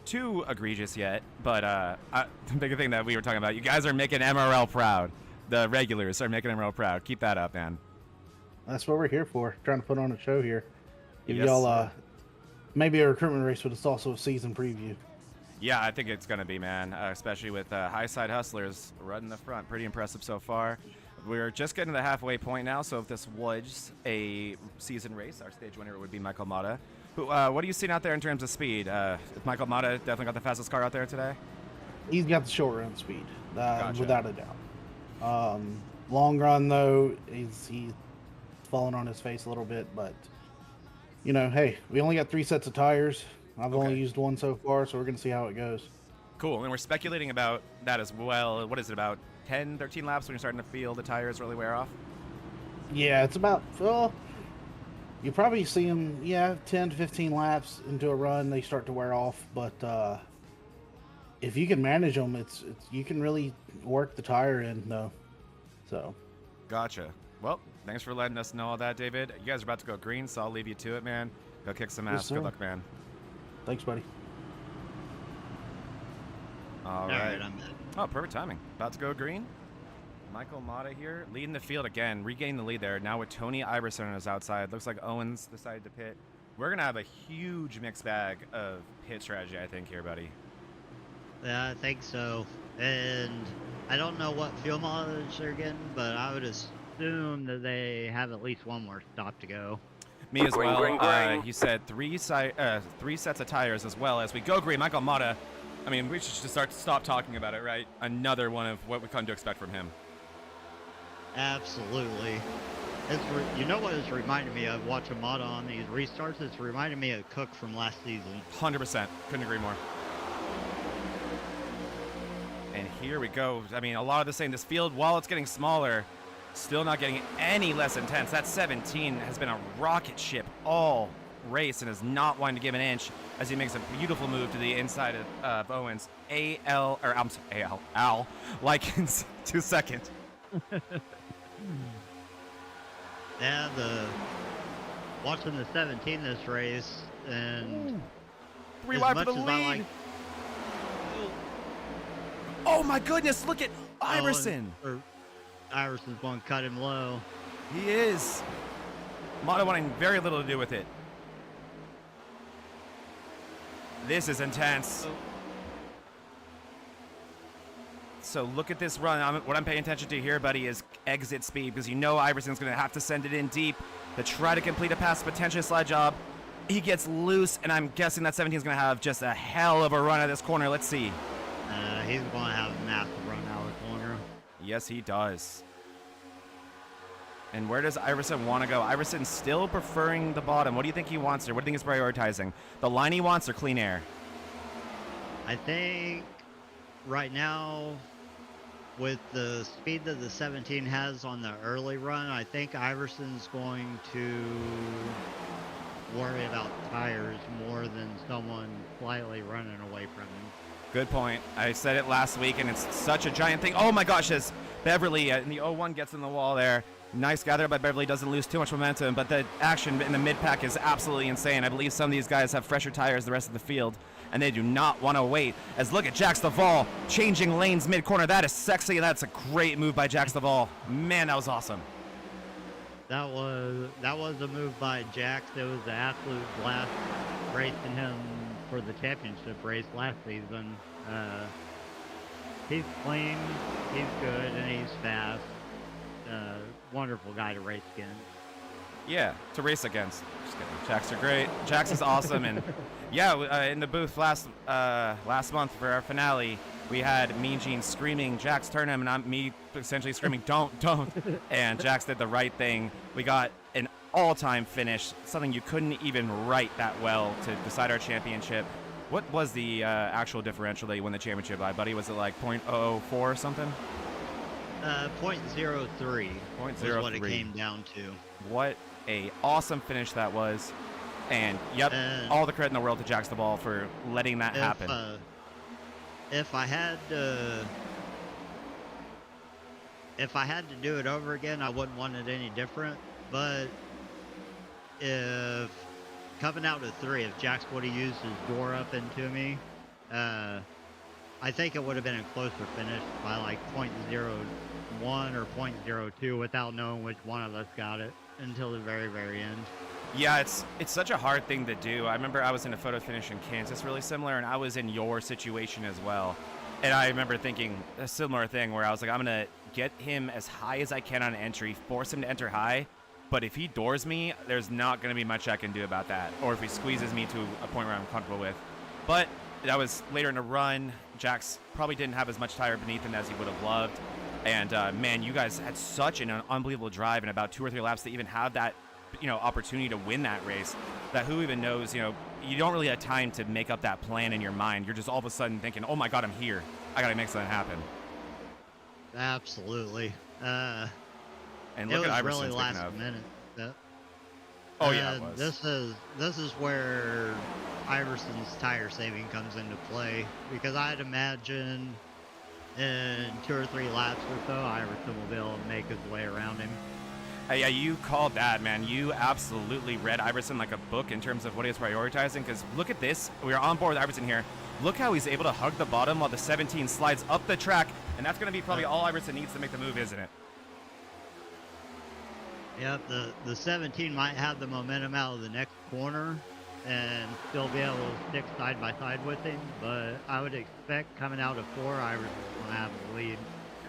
too egregious yet. But the big thing that we were talking about, you guys are making MRL proud. The regulars are making MRL proud. Keep that up, man. That's what we're here for, trying to put on a show here. Give Yes, y'all maybe a recruitment race, but it's also a season preview. Yeah, I think it's going to be, man, especially with High Side Hustlers running the front. Pretty impressive so far. We're just getting to the halfway point now, so if this was a season race, our stage winner would be Michael Mata. What are you seeing out there in terms of speed? Michael Mata definitely got the fastest car out there today? He's got the short run speed, Gotcha. without a doubt. Long run, though, he's falling on his face a little bit, but, you know, hey, we only got 3 sets of tires. I've only used 1 so far, so we're going to see how it goes. Cool, and we're speculating about that as well. What is it, about 10, 13 laps when you're starting to feel the tires really wear off? Yeah, it's about, well, you probably see them, 10 to 15 laps into a run, they start to wear off, but if you can manage them, it's you can really work the tire in, though. So. Gotcha. Well, thanks for letting us know all that, David. You guys are about to go green, so I'll leave you to it, man. Go kick some ass. Yes, sir. Good luck, man. Thanks, buddy. All right. I'm good. Oh, perfect timing. About to go green. Michael Mata here, leading the field again, regaining the lead there. Now with Tony Iverson on his outside. Looks like Owens decided to pit. We're going to have a huge mixed bag of pit strategy, I think, here, buddy. Yeah, I think so. And I don't know what fuel mileage they're getting, but I would assume that they have at least one more stop to go. Me as well. He said three sets of tires as well as we go green. Michael Mata, I mean, we should just stop talking about it, right? Another one of what we come to expect from him. Absolutely. You know what it's reminding me of watching Mata on these restarts? It's reminding me of Cook from last season. 100%. Couldn't agree more. And here we go. I mean, a lot of the same. This field, while it's getting smaller, still not getting any less intense. That 17 has been a rocket ship all race and is not wanting to give an inch as he makes a beautiful move to the inside of Owens. Al Likens to second. Yeah, watching the 17 this race, and 3 wide for the lead. Oh my goodness, look at Iverson. Iverson's going to cut him low. He is. Mata wanting very little to do with it. This is intense. So look at this run. What I'm paying attention to here, buddy, is exit speed, because you know Iverson's going to have to send it in deep to try to complete a pass, potentially a slide job. He gets loose, and I'm guessing that 17 is going to have just a hell of a run at this corner. Let's see. He's going to have a massive run out of the corner. Yes, he does. And where does Iverson want to go? Iverson's still preferring the bottom. What do you think he wants here? What do you think he's prioritizing? The line he wants or clean air? I think right now, with the speed that the 17 has on the early run, I think Iverson's going to worry about tires more than someone slightly running away from him. Good point. I said it last week, and it's such a giant thing. Oh my gosh, as Beverly in the 01 gets in the wall there. Nice gather by Beverly, doesn't lose too much momentum, but the action in the mid-pack is absolutely insane. I believe some of these guys have fresher tires than the rest of the field, and they do not want to wait. As look at Jax Duvall changing lanes mid-corner. That is sexy, and that's a great move by Jax Duvall. Man, that was awesome. That was a move by Jax. It was an absolute blast racing him for the championship race last season. He's clean, he's good, and he's fast. Wonderful guy to race against. Yeah, to race against. Just kidding. Jax are great. Jax is awesome, and yeah, in the booth last month for our finale, we had Mean Gene screaming, "Jax, turn him," and me essentially screaming, "Don't!" And Jax did the right thing. We got an all-time finish, something you couldn't even write that well to decide our championship. What was the actual differential that you won the championship by, buddy? Was it like .004 or something? 0.03 was what it came down to. What a awesome finish that was. And, yep, all the credit in the world to Jax Duvall for letting that happen. If I had to do it over again, I wouldn't want it any different. But if coming out of 3, if Jax would have used his door up into me, I think it would have been a closer finish by like .01 or .02 without knowing which one of us got it until the very, very end. Yeah, it's such a hard thing to do. I remember I was in a photo finish in Kansas really similar, and I was in your situation as well. And I remember thinking a similar thing where I was like, I'm going to get him as high as I can on entry, force him to enter high, but if he doors me, there's not going to be much I can do about that. Or if he squeezes me to a point where I'm comfortable with. But that was later in the run. Jax probably didn't have as much tire beneath him as he would have loved. And man, you guys had such an unbelievable drive in about 2 or 3 laps to even have that, opportunity to win that race. That who even knows, you don't really have time to make up that plan in your mind. You're just all of a sudden thinking, oh my God, I'm here. I got to make something happen. Absolutely. And look at Iverson really last minute. Oh yeah, it was. This is where Iverson's tire saving comes into play, because I'd imagine in 2 or 3 laps or so, Iverson will be able to make his way around him. Yeah, you called that, man. You absolutely read Iverson like a book in terms of what he's prioritizing, because look at this. We're on board with Iverson here. Look how he's able to hug the bottom while the 17 slides up the track, and that's going to be probably all Iverson needs to make the move, isn't it? Yep, the 17 might have the momentum out of the next corner and still be able to stick side by side with him, but I would expect coming out of 4, Iverson's going to have the lead.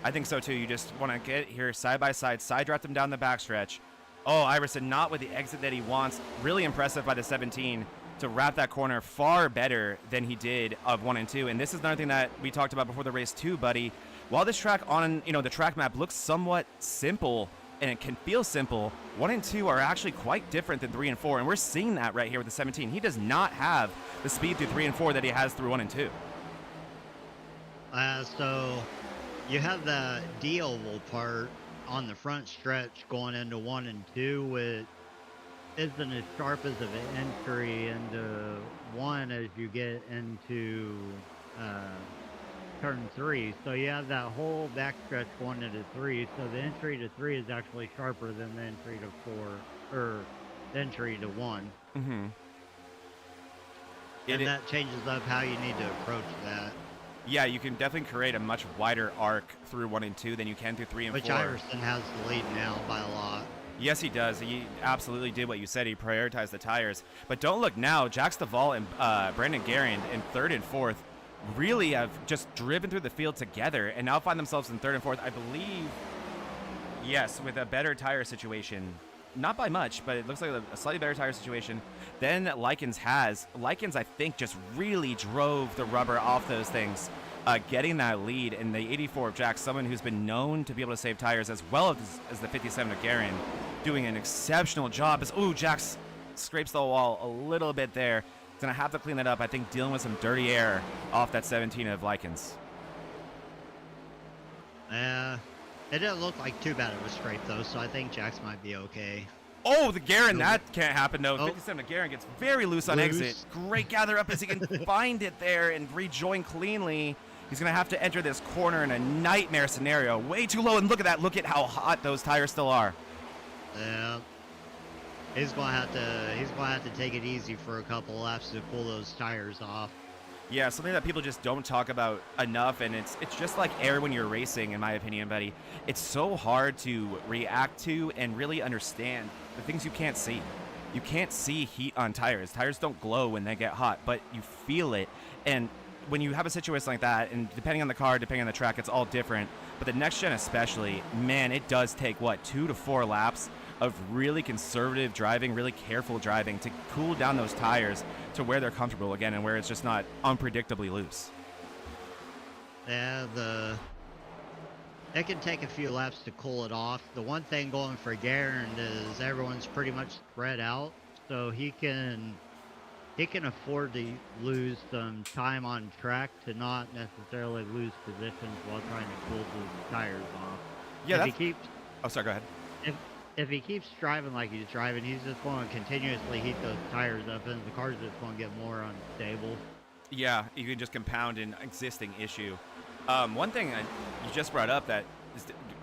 I think so too. You just want to get here side by side draft him down the backstretch. Oh, Iverson not with the exit that he wants. Really impressive by the 17 to wrap that corner far better than he did of 1 and 2. And this is another thing that we talked about before the race too, buddy. While this track on, the track map looks somewhat simple and it can feel simple, 1 and 2 are actually quite different than 3 and 4. And we're seeing that right here with the 17. He does not have the speed through 3 and 4 that he has through 1 and 2. So you have the D-oval part on the front stretch going into 1 and 2, which isn't as sharp as of an entry into 1 as you get into turn 3. So you have that whole backstretch going into 3. So the entry to 3 is actually sharper than the entry to 4, or the entry to 1. Mm-hmm. And that changes up how you need to approach that. Yeah, you can definitely create a much wider arc through 1 and 2 than you can through 3 and 4. Which Iverson has the lead now by a lot. Yes, he does. He absolutely did what you said. He prioritized the tires. But don't look now. Jax Duvall and Brandon Garand in 3rd and 4th really have just driven through the field together and now find themselves in 3rd and 4th, I believe, yes, with a better tire situation. Not by much, but it looks like a slightly better tire situation than Likens has. Likens, I think, just really drove the rubber off those things, getting that lead. And the 84 of Jax, someone who's been known to be able to save tires, as well as the 57 of Garin, doing an exceptional job. Ooh, Jax scrapes the wall a little bit there. He's going to have to clean that up, I think, dealing with some dirty air off that 17 of Likens. It didn't look like too bad of a scrape, though, so I think Jax might be okay. Oh, the Garin, that can't happen, though. 57 of Garin gets very loose on exit. Great gather up as he can find it there and rejoin cleanly. He's going to have to enter this corner in a nightmare scenario. Way too low, and look at that. Look at how hot those tires still are. Yeah. He's going to have to take it easy for a couple laps to pull those tires off. Yeah, something that people just don't talk about enough, and it's just like air when you're racing, in my opinion, buddy. It's so hard to react to and really understand the things you can't see. You can't see heat on tires. Tires don't glow when they get hot, but you feel it. And when you have a situation like that, and depending on the car, depending on the track, it's all different. But the next gen especially, man, it does take, what, 2 to 4 laps of really conservative driving, really careful driving to cool down those tires to where they're comfortable again and where it's just not unpredictably loose. Yeah, it can take a few laps to cool it off. The one thing going for Garand is everyone's pretty much spread out, so he can afford to lose some time on track to not necessarily lose positions while trying to cool the tires off. Yeah, Oh, sorry, go ahead. If he keeps driving like he's driving, he's just going to continuously heat those tires up, and the car's just going to get more unstable. Yeah, you can just compound an existing issue. One thing you just brought up that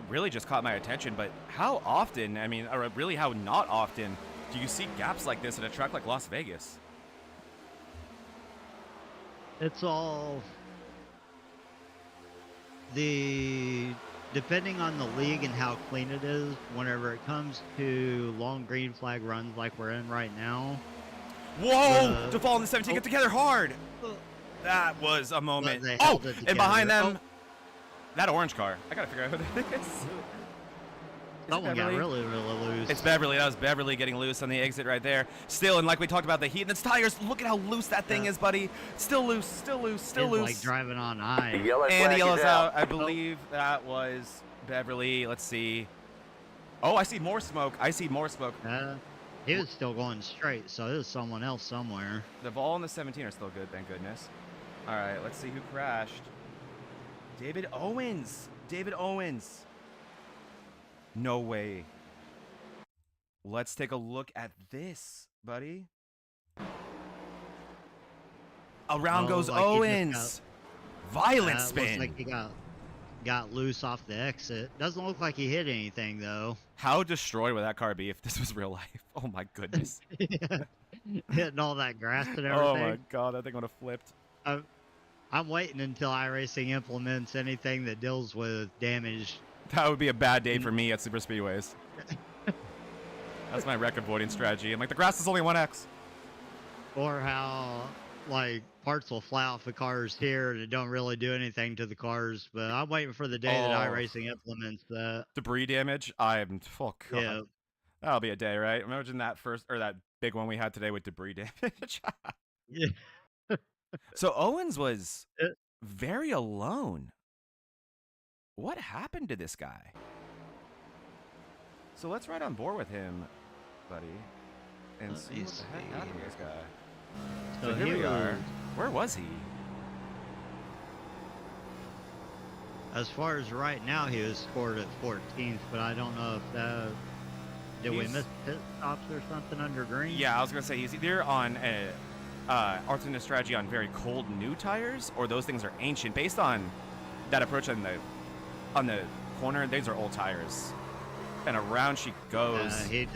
really just caught my attention, but how often, I mean, or really how not often, do you see gaps like this at a track like Las Vegas? It's all depending on the league and how clean it is, whenever it comes to long green flag runs like we're in right now. Whoa! Duvall and the 17 get together hard. That was a moment. Oh, and behind them, that orange car. I gotta figure out who that is. That one got really, really loose. It's Beverly. That was Beverly getting loose on the exit right there. Still, and like we talked about the heat and its tires, look at how loose that thing is, buddy. Still loose, still loose, still loose. Like driving on ice. And the yellow's out. I believe that was Beverly. Let's see. Oh, I see more smoke. I see more smoke. He was still going straight, so it was someone else somewhere. The Vol and the 17 are still good, thank goodness. All right, let's see who crashed. David Owens. David Owens. No way. Let's take a look at this, buddy. Around goes Owens. Violent spin. Looks like he got loose off the exit. Doesn't look like he hit anything, though. How destroyed would that car be if this was real life? Oh, my goodness. Hitting all that grass and everything. Oh, my God. That thing would have flipped. I'm waiting until iRacing implements anything that deals with damage. That would be a bad day for me at super speedways. That's my wreck avoiding strategy. I'm like, the grass is only 1x. Or how, like, parts will fly off the cars here and it don't really do anything to the cars. But I'm waiting for the day that iRacing implements that. Debris damage? God. Yeah. That'll be a day, right? Imagine that that big one we had today with debris damage. Yeah. So Owens was very alone. What happened to this guy? So let's ride on board with him, buddy, and see what the heck happened to this guy. So here we are. Where was he? As far as right now, he was scored at 14th, but I don't know if that... Did we miss pit stops or something under green? Yeah, I was going to say he's either on a alternate strategy on very cold new tires, or those things are ancient. Based on that approach on the corner, these are old tires. And around she goes. He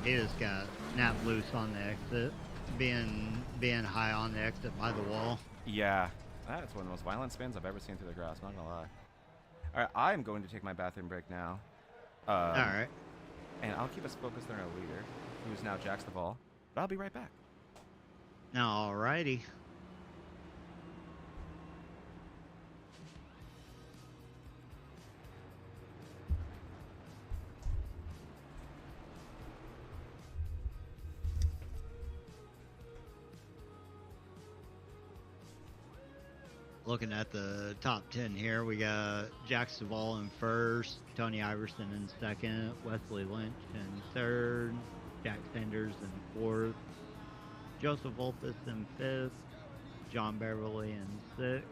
just got snapped loose on the exit, being high on the exit by the wall. Yeah. That's one of the most violent spins I've ever seen through the grass, not gonna lie. All right, I'm going to take my bathroom break now. All right. And I'll keep us focused on our leader, who's now Jax the Ball. But I'll be right back. All righty. Looking at the top 10 here, we got Jax Duvall in first, Tony Iverson in second, Wesley Lynch in third, Jack Sanders in fourth, Joseph Volpus in fifth, John Beverly in sixth,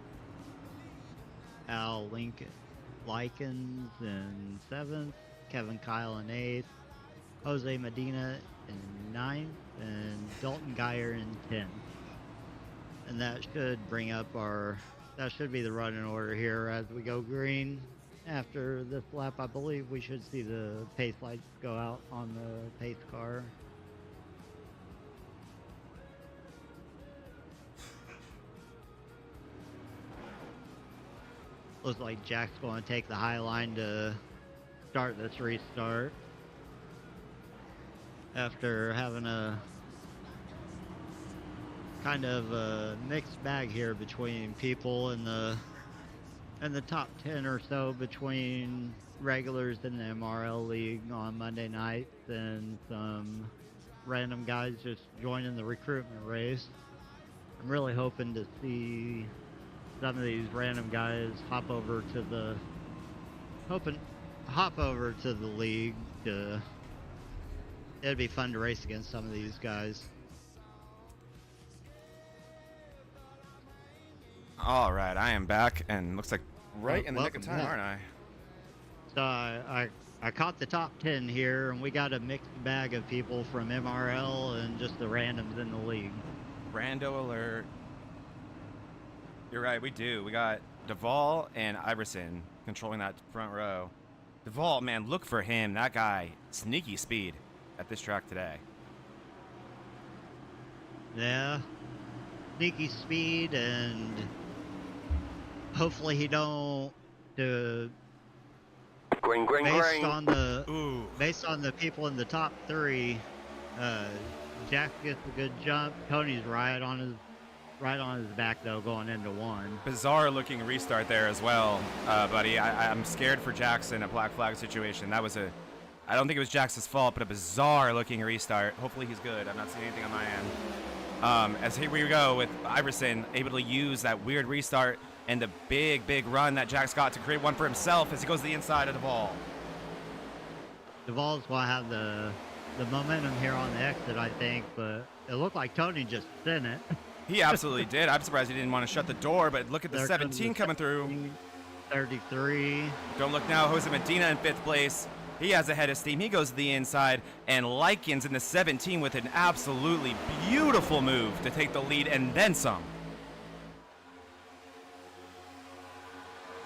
Al Likens in seventh, Kevin Kyle in eighth, Jose Medina in ninth, and Dalton Geyer in 10th. And that should bring up that should be the running order here as we go green. After this lap, I believe we should see the pace lights go out on the pace car. Looks like Jack's going to take the high line to start this restart. After having a kind of a mixed bag here between people in the top 10 or so, between regulars in the MRL league on Monday nights and some random guys just joining the recruitment race. I'm really hoping to see some of these random guys hop over to the league. It'd be fun to race against some of these guys. All right, I am back, and looks like right in the nick of time, aren't I? So I caught the top 10 here, and we got a mixed bag of people from MRL and just the randoms in the league. Rando alert. You're right, we do. We got Duvall and Iverson controlling that front row. Duvall, man, look for him. That guy, sneaky speed at this track today. Yeah, sneaky speed, and hopefully he don't based on the people in the top 3. Jack gets a good jump. Tony's right on his back though, going into 1. Bizarre looking restart there as well, buddy. I'm scared for Jackson, a black flag situation. That was I don't think it was Jackson's fault, but a bizarre looking restart. Hopefully he's good. I'm not seeing anything on my end. As here we go with Iverson able to use that weird restart and the big run that Jack's got to create one for himself as he goes to the inside of Duvall. Duvall's going to have the momentum here on the exit, I think, but it looked like Tony just sent it. He absolutely did. I'm surprised he didn't want to shut the door, but look at the 17 coming through. 33. Don't look now. Jose Medina in 5th place. He has a head of steam. He goes to the inside, and Likens in the 17 with an absolutely beautiful move to take the lead and then some.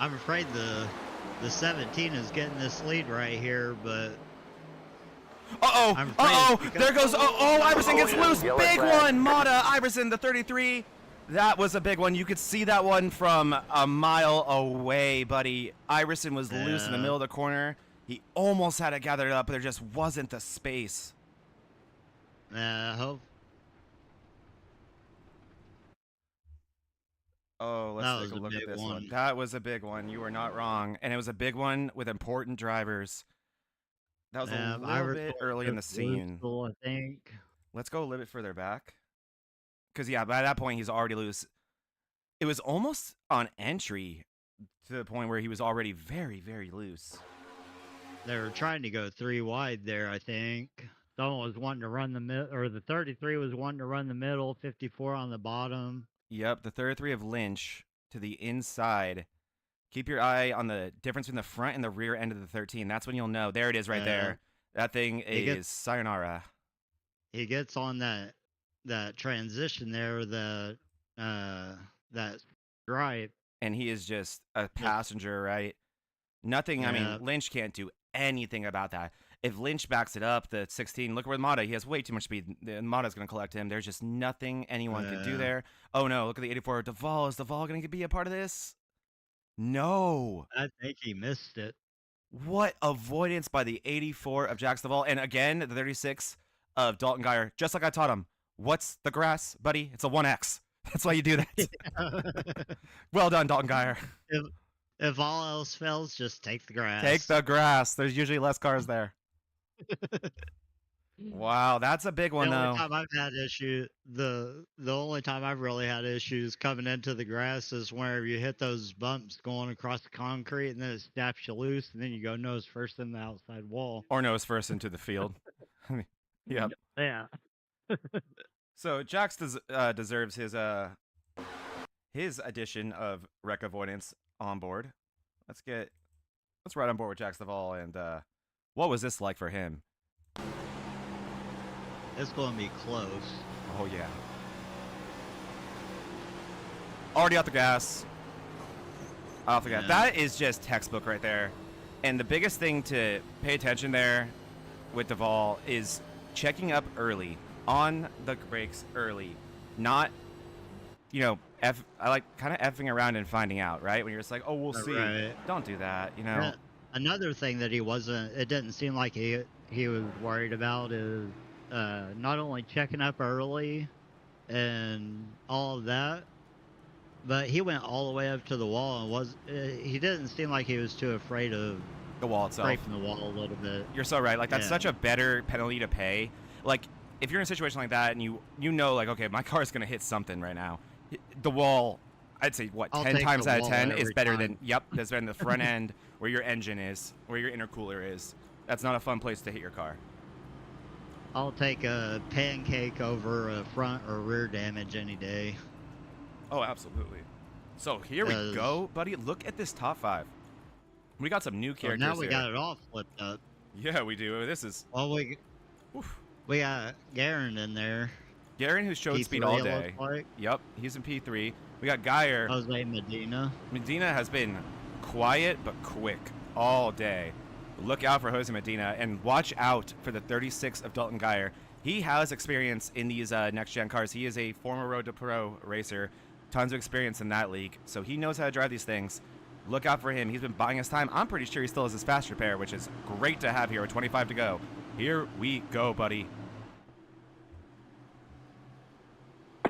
I'm afraid the 17 is getting this lead right here, but there goes, Iverson gets loose. Big one, Mata Iverson, the 33. That was a big one. You could see that one from a mile away, buddy. Iverson was loose in the middle of the corner. He almost had it gathered up, but there just wasn't the space. Hope. Oh, let's take a look at this one. That was a big one. You were not wrong. And it was a big one with important drivers. That was a little bit early in the scene. I think. Let's go a little bit further back. Because, yeah, by that point, he's already loose. It was almost on entry to the point where he was already very, very loose. They were trying to go 3 wide there, I think. Someone was wanting to run the middle, or the 33 was wanting to run the middle, 54 on the bottom. Yep, the 33 of Lynch to the inside. Keep your eye on the difference between the front and the rear end of the 13. That's when you'll know. There it is right there. That thing is sayonara. He gets on that transition there, that stripe. And he is just a passenger, right? Nothing, I mean, Lynch can't do anything about that. If Lynch backs it up, the 16, look where Mata, he has way too much speed. Mata's going to collect him. There's just nothing anyone can do there. Oh no, look at the 84. Duvall, is Duvall going to be a part of this? No. I think he missed it. What avoidance by the 84 of Jax Duvall. And again, the 36 of Dalton Geyer, just like I taught him. What's the grass, buddy? It's a 1X. That's why you do that. Well done, Dalton Geyer. If all else fails, just take the grass. Take the grass. There's usually less cars there. Wow, that's a big one, the though. only time I've had issue, the only time I've really had issues coming into the grass is whenever you hit those bumps going across the concrete and then it snaps you loose and then you go nose first in the outside wall. Or nose first into the field. Yep. Yeah. So Jax deserves his addition of wreck avoidance on board. Let's ride on board with Jax Duvall, and what was this like for him? It's going to be close. Oh yeah. Already off the gas. Off the gas. That is just textbook right there. And the biggest thing to pay attention there with Duvall is checking up early, on the brakes early, not, I like kind of effing around and finding out, right? When you're just like, oh, we'll see. Right. Don't do that, Another thing that it didn't seem like he was worried about is not only checking up early and all of that, but he went all the way up to the wall and he didn't seem like he was too afraid of the wall itself. breaking the wall a little bit. You're so right. Like, that's such a better penalty to pay. Like, if you're in a situation like that and you know, like, okay, my car is going to hit something right now, the wall, I'd say, 10 times out of 10 is better than, that's better than the front end where your engine is, where your intercooler is. That's not a fun place to hit your car. I'll take a pancake over a front or rear damage any day. Oh, absolutely. So here we go, buddy. Look at this top 5. We got some new characters now we here. got it all flipped up. Yeah, we do. This is... Well, we got Garen in there. Garen, who showed P3, speed all day. Like. Yep, he's in P3. We got Geyer. Jose Medina. Medina has been quiet but quick all day. Look out for Jose Medina, and watch out for the 36 of Dalton Geyer. He has experience in these next-gen cars. He is a former Road to Pro racer. Tons of experience in that league, so he knows how to drive these things. Look out for him. He's been buying us time. I'm pretty sure he still has his fast repair, which is great to have here with 25 to go. Here we go, buddy.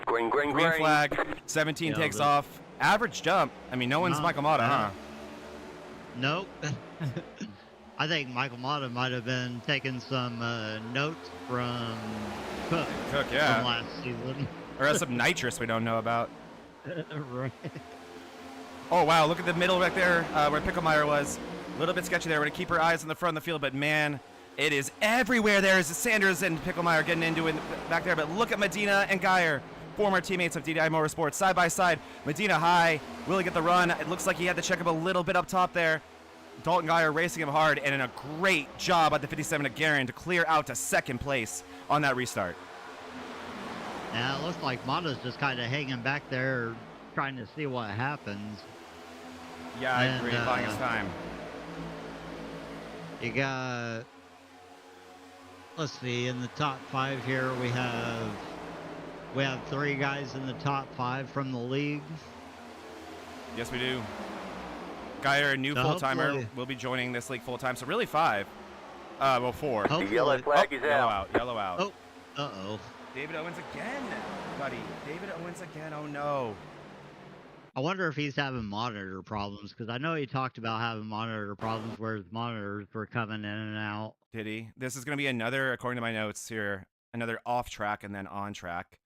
Green flag. 17 takes off. Average jump. I mean, no one's Michael Mata, huh? Nope. I think Michael Mata might have been taking some notes from Cook. Yeah. From last season. Or else some nitrous we don't know about. Right. Oh, wow. Look at the middle right there where Picklemeyer was. A little bit sketchy there. We're going to keep our eyes on the front of the field, but man, it is everywhere. There's Sanders and Picklemeyer getting into it back there, but look at Medina and Geyer, former teammates of DDI Motorsports, side by side. Medina high. Will he get the run? It looks like he had to check up a little bit up top there. Dalton Geyer racing him hard, and in a great job at the 57 of Garen to clear out to second place on that restart. Yeah, it looks like Mata's just kind of hanging back there trying to see what happens. Yeah, I agree. Buying his time. You got, let's see, in the top 5 here we have 3 guys in the top 5 from the league. Yes, we do. Geyer, a new full-timer, will be joining this league full-time. So really 5. Well, 4. The yellow flag is out. Yellow out. Oh, uh-oh. David Owens again, buddy. David Owens again. Oh, no. I wonder if he's having monitor problems, because I know he talked about having monitor problems where his monitors were coming in and out. Did he? This is going to be another, according to my notes here, another off-track and then on-track.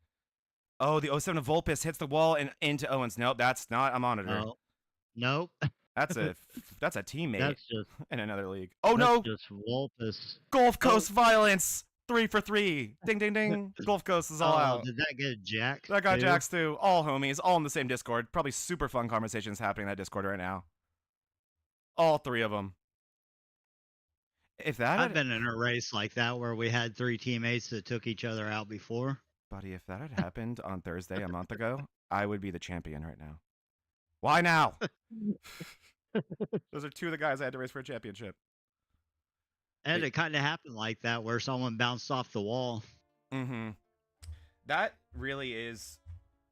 Oh, the 07 of Volpus hits the wall and into Owens. Nope, that's not a monitor. Oh, nope. That's a teammate That's just in another league. Oh, no. Just Volpus. Gulf Coast violence. 3 for 3. Ding, ding, ding. Gulf Coast is all out. Did that get jacked? That got too? Jax too. All homies, all in the same Discord. Probably super fun conversations happening in that Discord right now. All 3 of them. If that I've been in a race like that where we had 3 teammates that took each other out before. Buddy, if that had happened on Thursday a month ago, I would be the champion right now. Why now? Those are 2 of the guys I had to race for a championship. And it kind of happened like that, where someone bounced off the wall. Mm-hmm. That really is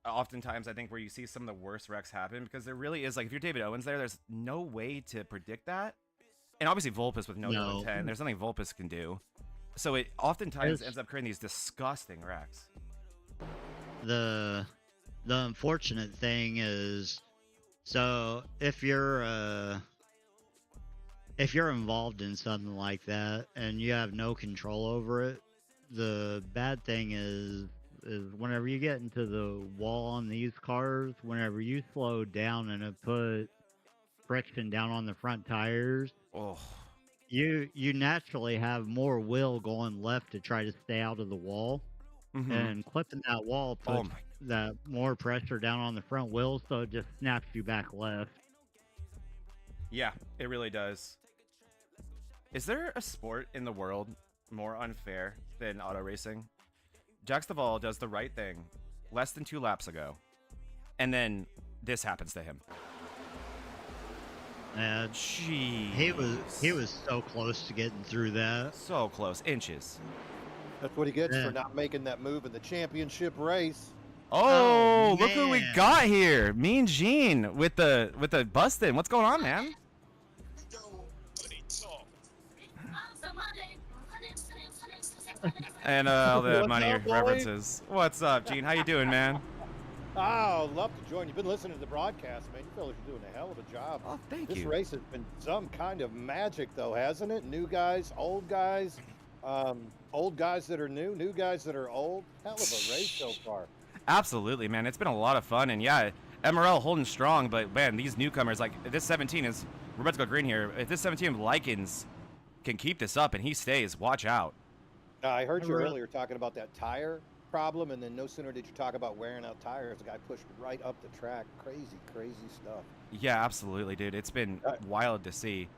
oftentimes, I think, where you see some of the worst wrecks happen, because there really is, like, if you're David Owens there's no way to predict that. And obviously Vulpes with no ill intent, there's nothing Vulpes can do. So it oftentimes ends up creating these disgusting wrecks. The unfortunate thing is, so if you're involved in something like that and you have no control over it, the bad thing is whenever you get into the wall on these cars, whenever you slow down and it put friction down on the front tires, you naturally have more wheel going left to try to stay out of the wall. And clipping that wall puts that more pressure down on the front wheel, so it just snaps you back left. Yeah, it really does. Is there a sport in the world more unfair than auto racing? Jacques Duvall does the right thing less than 2 laps ago, and then this happens to him. Jeez. He was so close to getting through that. So close, inches. That's what he gets for not making that move in the championship race. Oh, look who we got here. Mean Gene with the bustin'. What's going on, man? And all the money references. What's up, Gene? How you doing, man? Oh, love to join. You've been listening to the broadcast, man. You fellas are doing a hell of a job. Oh, thank you. This race has been some kind of magic, though, hasn't it? New guys, old guys that are new guys that are old. Hell of a race so far. Absolutely, man. It's been a lot of fun, and yeah, MRL holding strong, but man, these newcomers, like this 17 is, we're about to go green here. If this 17 of Likens can keep this up and he stays, watch out. I heard you earlier talking about that tire problem, and then no sooner did you talk about wearing out tires, the guy pushed right up the track. Crazy stuff. Yeah, absolutely, dude. It's been wild to see.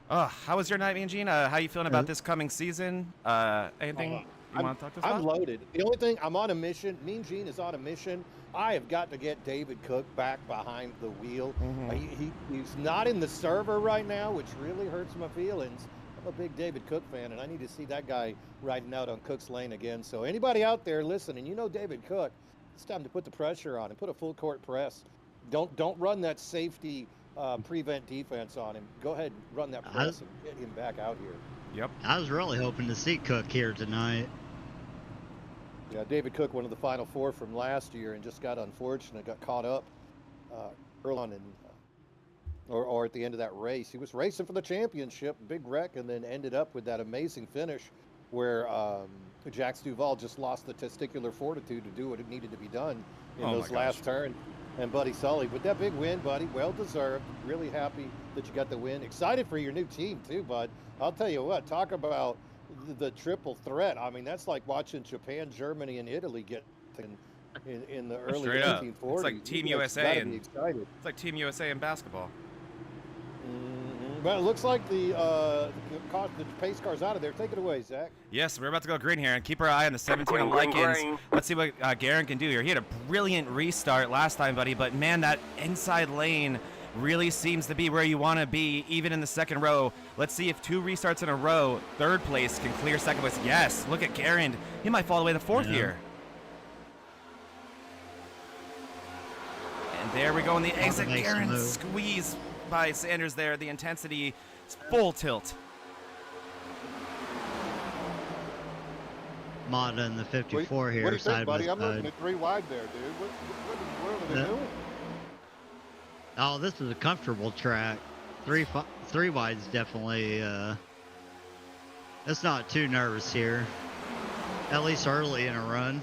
How was your night, Mean Gene? How you feeling about this coming season? Anything you want to talk to us about? I'm loaded. The only thing, I'm on a mission. Mean Gene is on a mission. I have got to get David Cook back behind the wheel. He's not in the server right now, which really hurts my feelings. I'm a big David Cook fan, and I need to see that guy riding out on Cook's lane again. So anybody out there listening, you know David Cook, it's time to put the pressure on him. Put a full court press. Don't run that safety prevent defense on him. Go ahead and run that press and get him back out here. Yep. I was really hoping to see Cook here tonight. Yeah, David Cook, one of the Final Four from last year, and just got unfortunate, got caught up early on or at the end of that race. He was racing for the championship, big wreck, and then ended up with that amazing finish where Jacques Duvall just lost the testicular fortitude to do what it needed to be done in those last turns. And Buddy Sully, with that big win, buddy, well deserved. Really happy that you got the win. Excited for your new team too, bud. I'll tell you what, talk about the triple threat. I mean, that's like watching Japan, Germany, and Italy get in the early 1940s. It's like Team USA, and it's like Team USA in basketball. Well, it looks like the pace car's out of there. Take it away, Zach. Yes, we're about to go green here, and keep our eye on the 17 of Likens. Let's see what Garen can do here. He had a brilliant restart last time, buddy, but man, that inside lane really seems to be where you want to be, even in the second row. Let's see if 2 restarts in a row, third place can clear second place. Yes, look at Garen. He might fall away the fourth here. And there we go in the exit. Garen squeeze by Sanders there. The intensity is full tilt. Mata in the 54 here, what do you side think, buddy? by I'm side. looking at 3 wide there, dude. What are they doing? Oh, this is a comfortable track. 3 wide's definitely. It's not too nervous here, at least early in a run.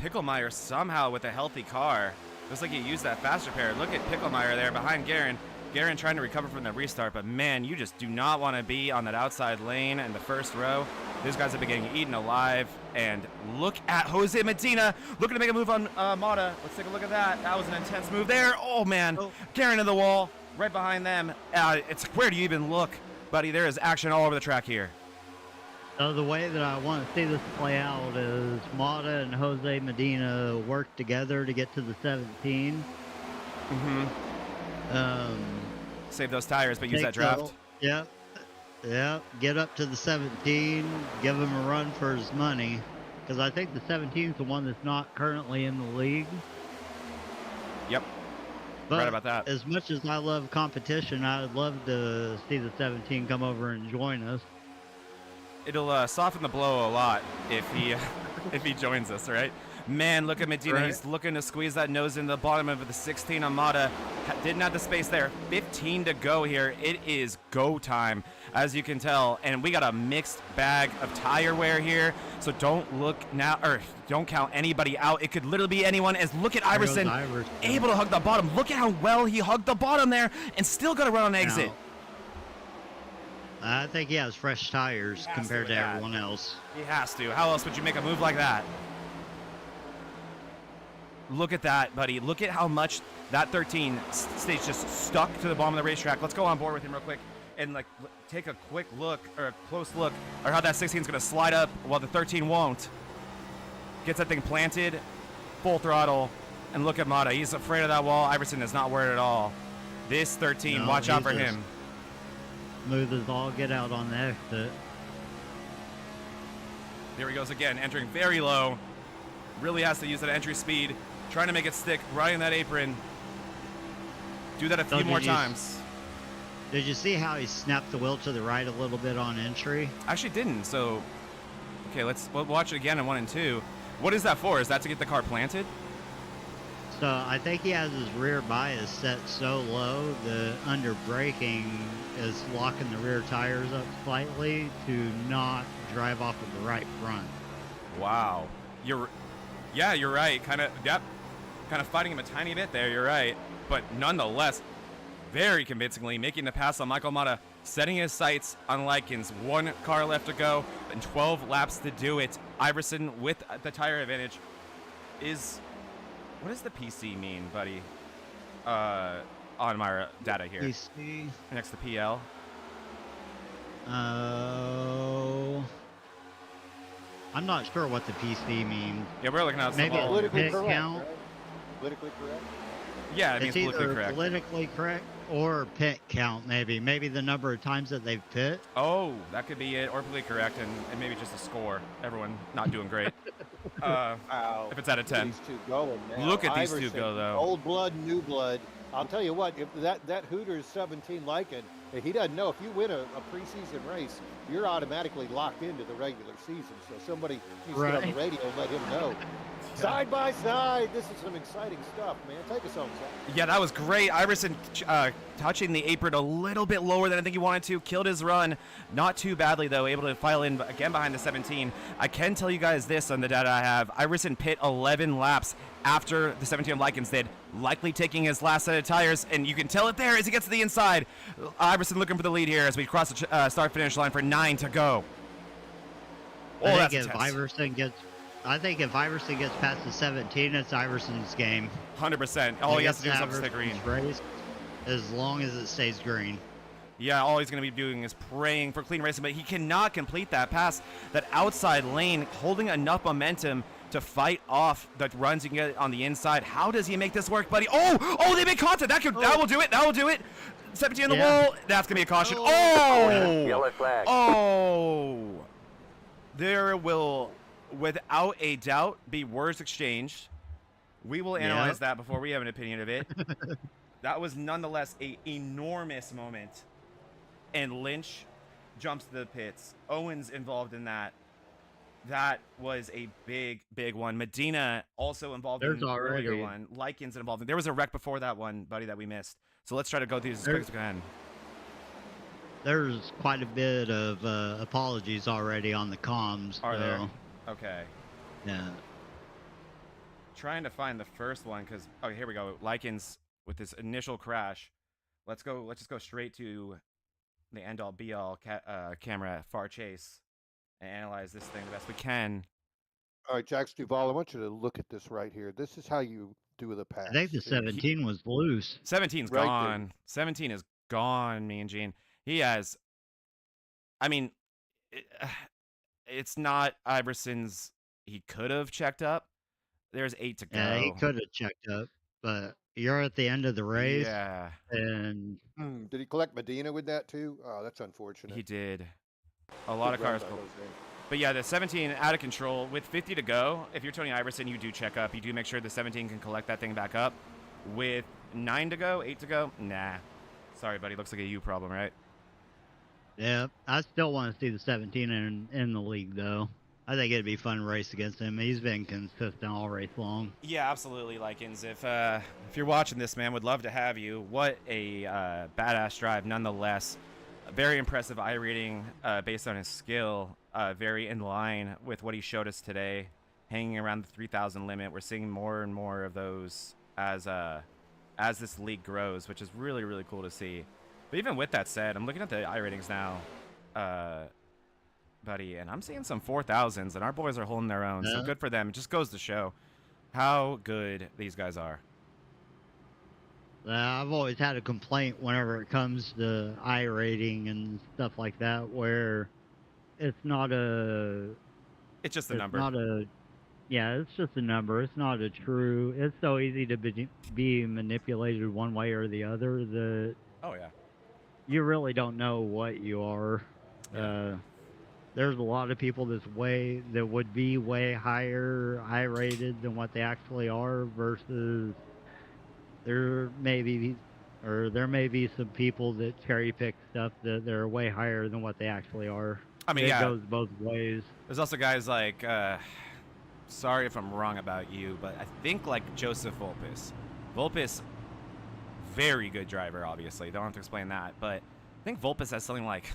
Picklemeyer somehow with a healthy car. Looks like he used that fast repair. Look at Picklemeyer there behind Garen. Garen trying to recover from the restart, but man, you just do not want to be on that outside lane in the first row. These guys have been getting eaten alive. And look at Jose Medina looking to make a move on Mata. Let's take a look at that. That was an intense move there. Oh, man. Garen to the wall. Right behind them. It's where do you even look, buddy? There is action all over the track here. So the way that I want to see this play out is Mata and Jose Medina work together to get to the 17. Save those tires, but use that draft. Yeah. Yeah, get up to the 17, give him a run for his money. Because I think the 17 is the one that's not currently in the league. Yep. But right about that. as much as I love competition, I'd love to see the 17 come over and join us. It'll soften the blow a lot if he if he joins us, right? Man, look at Medina. Right. He's looking to squeeze that nose in the bottom of the 16 on Mata. Didn't have the space there. 15 to go here. It is go time, as you can tell. And we got a mixed bag of tire wear here. So don't look now, or don't count anybody out. It could literally be anyone. As look at Iverson, able to hug the bottom. Look at how well he hugged the bottom there and still got to run on exit. Now, I think he has fresh tires compared to everyone else. He has to. How else would you make a move like that? Look at that, buddy. Look at how much that 13 stays just stuck to the bottom of the racetrack. Let's go on board with him real quick and like take a quick look or a close look at how that 16 is going to slide up while the 13 won't. Gets that thing planted, full throttle, and look at Mata. He's afraid of that wall. Iverson is not worried at all. This 13, watch out for him. Smooth as all get out on the exit. There he goes again, entering very low. Really has to use that entry speed. Trying to make it stick right in that apron. Do that a few more times. Did you see how he snapped the wheel to the right a little bit on entry? Actually didn't, so... Okay, we'll watch it again in 1 and 2. What is that for? Is that to get the car planted? So I think he has his rear bias set so low, the under braking is locking the rear tires up slightly to not drive off of the right front. Wow. You're right. Kind of fighting him a tiny bit there. You're right. But nonetheless, very convincingly making the pass on Michael Mata, setting his sights on Likens. 1 car left to go and 12 laps to do it. Iverson with the tire advantage is... What does the PC mean, buddy? On my data here. PC. Next to PL. Oh... I'm not sure what the PC means. Yeah, we're looking at maybe a pit count. Right? Politically correct? Yeah, it means it's politically either correct. Politically correct or pit count, maybe. Maybe the number of times that they've pit. Oh, that could be it, or politically correct, and maybe just a score. Everyone not doing great. If it's out of 10. These two going now. Look at Iverson, these two go, though. Old blood, new blood. I'll tell you what, if that Hooters 17 Lycan, he doesn't know if you win a preseason race, you're automatically locked into the regular season. So somebody needs to get on the radio and let him know. Side by side, this is some exciting stuff, man. Take us home, Zach. Yeah, that was great. Iverson touching the apron a little bit lower than I think he wanted to. Killed his run. Not too badly, though. Able to file in again behind the 17. I can tell you guys this on the data I have. Iverson pit 11 laps after the 17 Likens did, likely taking his last set of tires, and you can tell it there as he gets to the inside. Iverson looking for the lead here as we cross the start-finish line for 9 to go. Oh, I think if Iverson gets past the 17, it's Iverson's game. 100%. All he has to do is up to stay green. Race, as long as it stays green. Yeah, all he's going to be doing is praying for clean racing, but he cannot complete that pass, that outside lane, holding enough momentum to fight off the runs you can get on the inside. How does he make this work, buddy? Oh, they make contact. That will do it. That will do it. 17 on the wall. That's going to be a caution. Yellow flag. Oh. There will, without a doubt, be words exchanged. We will analyze that before we have an opinion of it. That was nonetheless an enormous moment. And Lynch jumps to the pits. Owens involved in that. That was a big, big one. Medina also involved in the earlier one. Likens involved in. There was a wreck before that one, buddy, that we missed. So let's try to go through this as quick as we can. There's quite a bit of apologies already on the comms. Are there? Okay. Yeah. Trying to find the first one because here we go. Likens with this initial crash. Let's just go straight to the end-all be-all camera far chase and analyze this thing the best we can. All right, Jax Duval, I want you to look at this right here. This is how you do the pass. I think the 17 was loose. 17's right gone. there. 17 is gone, me and Gene. He has... I mean, it's not Iverson's... He could have checked up. There's 8 to go. Yeah, he could have checked up, but you're at the end of the race, Yeah, and Did he collect Medina with that too? Oh, that's unfortunate. he did. A lot Good of run cars. by Jose. But yeah, the 17 out of control with 50 to go. If you're Tony Iverson, you do check up. You do make sure the 17 can collect that thing back up. With 9 to go, 8 to go, nah. Sorry, buddy. Looks like a you problem, right? yeah, I still want to see the 17 in the league though. I think it'd be fun to race against him. He's been consistent all race long. Yeah, absolutely, Likens. If you're watching this, man, would love to have you. What a badass drive, nonetheless. A very impressive I-rating based on his skill. Very in line with what he showed us today, hanging around the 3,000 limit. We're seeing more and more of those as this league grows, which is really, really cool to see. But even with that said, I'm looking at the I-ratings now, buddy, and I'm seeing some 4,000s, and our boys are holding their own. So Yeah. good for them. It just goes to show how good these guys are. I've always had a complaint whenever it comes to I rating and stuff like that, where it's not a, It's just a it's number. not a, yeah, it's just a number. It's not a true. It's so easy to be manipulated one way or the other that Oh, yeah. you really don't know what you are. Yeah. There's a lot of people that would be way higher I rated than what they actually are, versus there may be some people that cherry pick stuff that they're way higher than what they actually are. I mean, it yeah. goes both ways. There's also guys like, sorry if I'm wrong about you, but I think like Joseph Volpis. Volpis, very good driver, obviously. Don't have to explain that. But I think Volpis has something like,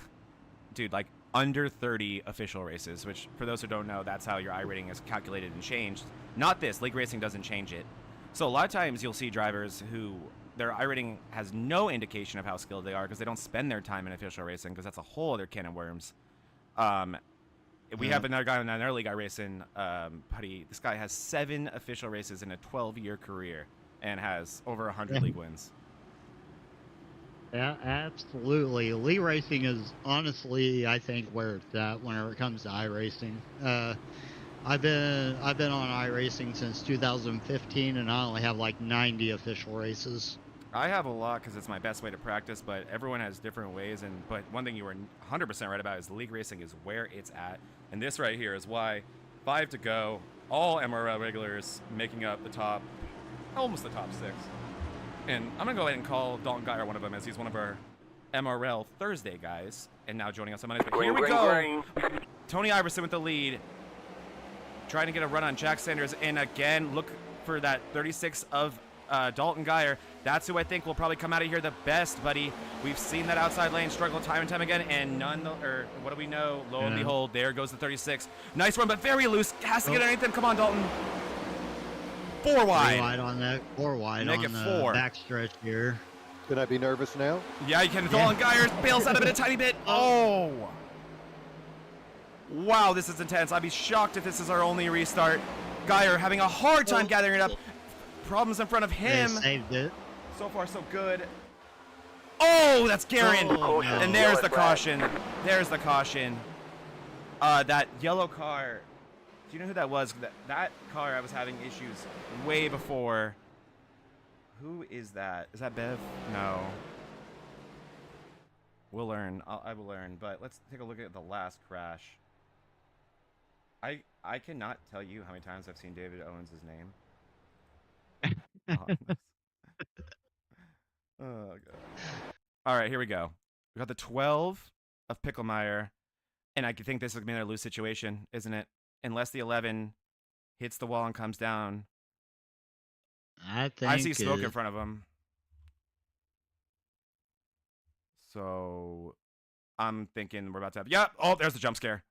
dude, like under 30 official races, which for those who don't know, that's how your I rating is calculated and changed. Not this. League racing doesn't change it. So a lot of times you'll see drivers who their I rating has no indication of how skilled they are because they don't spend their time in official racing, because that's a whole other can of worms. We have another guy in our league I race in, Putty. This guy has 7 official races in a 12-year career and has over 100 league wins. Yeah, absolutely. League racing is honestly, I think, where it's at whenever it comes to iRacing. I've been on iRacing since 2015, and I only have like 90 official races. I have a lot because it's my best way to practice, but everyone has different ways. But one thing you were 100% right about is league racing is where it's at. And this right here is why 5 to go, all MRL regulars making up the top, almost the top 6. And I'm going to go ahead and call Dalton Geyer one of them, as he's one of our MRL Thursday guys, and now joining us on Mondays. But here we go. Tony Iverson with the lead, trying to get a run on Jack Sanders. And again, look for that 36 of Dalton Geyer. That's who I think will probably come out of here the best, buddy. We've seen that outside lane struggle time and time again, and what do we know? Lo and behold, there goes the 36. Nice run, but very loose. Has to get underneath him. Come on, Dalton. 4 wide. 3 wide on that. 4 wide Make on it the 4. backstretch here. Can I be nervous now? Yeah, you can. Dalton Geyer bails out of it a tiny bit. Oh. Wow, this is intense. I'd be shocked if this is our only restart. Geyer having a hard time gathering it up. Problems in front of him. They saved it. So far, so good. Oh, that's Garen. Oh, no. And there's the caution. There's the caution. That yellow car. Do you know who that was? That car, I was having issues way before. Who is that? Is that Bev? No. We'll learn. I will learn. But let's take a look at the last crash. I cannot tell you how many times I've seen David Owens' name. Oh, God. All right, here we go. We got the 12 of Picklemeyer, and I think this is going to be another loose situation, isn't it? Unless the 11 hits the wall and comes down. I see smoke in front of him. So I'm thinking we're about to have... Yep. Oh, there's the jump scare.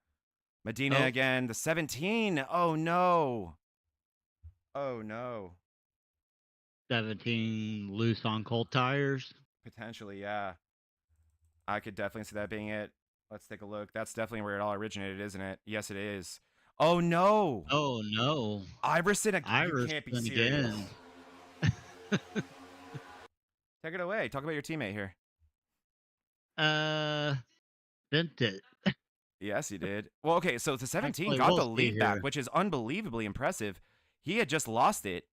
Medina again. The 17. Oh, no. Oh, no. 17 loose on cold tires. Potentially, yeah. I could definitely see that being it. Let's take a look. That's definitely where it all originated, isn't it? Yes, it is. Oh, no. Oh, no. Iverson again. You can't be serious. Again. Take it away. Talk about your teammate here. Didn't it? Yes, he did. Well, okay, so the 17 Actually, got we'll the see lead back, here. which is unbelievably impressive. He had just lost it.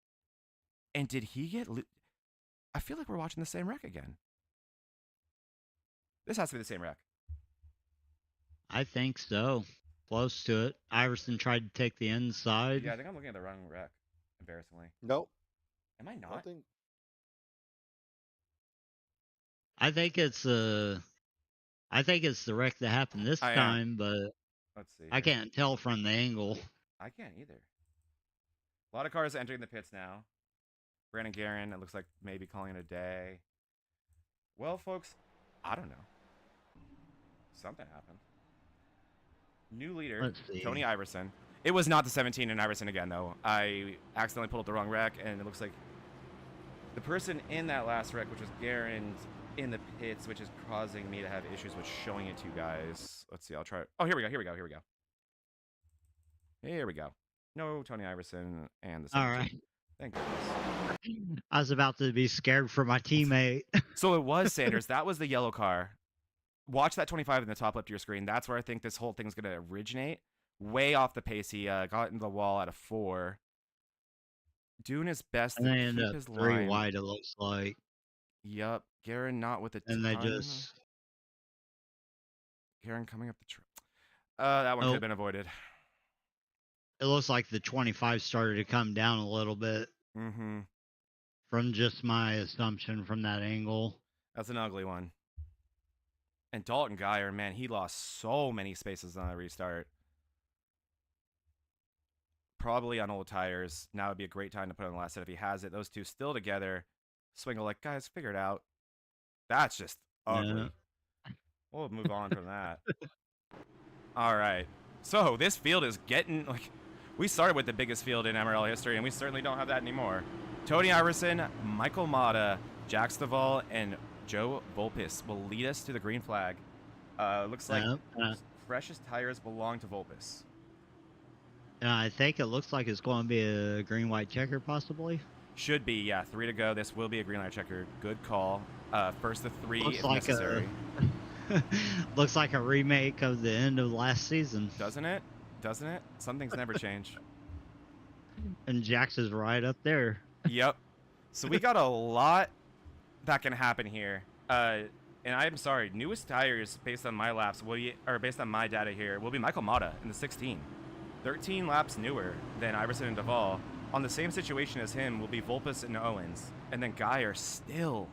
And did he get... feel like we're watching the same wreck again. This has to be the same wreck. I think so. Close to it. Iverson tried to take the inside. Yeah, I think I'm looking at the wrong wreck, embarrassingly. Nope. Am I not? Nothing. I think it's the wreck that happened this time, but let's see. I can't tell from the angle. I can't either. A lot of cars entering the pits now. Brandon Guerin, it looks like maybe calling it a day. Well, folks, I don't know. Something happened. New leader, Let's see. Tony Iverson. It was not the 17 in Iverson again, though. I accidentally pulled up the wrong wreck, and it looks like the person in that last wreck, which was Guerin's, in the pits, which is causing me to have issues with showing it to you guys. Let's see, I'll try. Oh, here we go. Here we go. No Tony Iverson and the 17. All right. Thank goodness. I was about to be scared for my teammate. So it was Sanders. That was the yellow car. Watch that 25 in the top left of your screen. That's where I think this whole thing's going to originate. Way off the pace. He got into the wall at a 4. Doing his best And to they end keep up his 3 line. wide, it looks like. Yep. Guerin not with a ton. And they just... Guerin coming up the track. That one could have been avoided. It looks like the 25 started to come down a little bit. Mm-hmm. From just my assumption from that angle. That's an ugly one. And Dalton Geyer, man, he lost so many spaces on the restart. Probably on old tires. Now would be a great time to put on the last set if he has it. Those two still together. Swingle like, guys, figure it out. That's just ugly. Yeah. We'll move on from that. All right. So this field is getting, like, we started with the biggest field in MRL history, and we certainly don't have that anymore. Tony Iverson, Michael Mata, Jack Stovall, and Joe Volpis will lead us to the green flag. Looks like freshest tires belong to Volpis. I think it looks like it's going to be a green-white checker, possibly. Should be, yeah. 3 to go. This will be a green-light checker. Good call. First to 3 looks if like necessary. Looks like a remake of the end of last season. Doesn't it? Doesn't it? Some things never change. And Jax is right up there. Yep. So we got a lot that can happen here. And I'm sorry, newest tires based on my laps or based on my data here will be Michael Mata in the 16. 13 laps newer than Iverson and Duvall. On the same situation as him will be Volpis and Owens. And then Geyer still.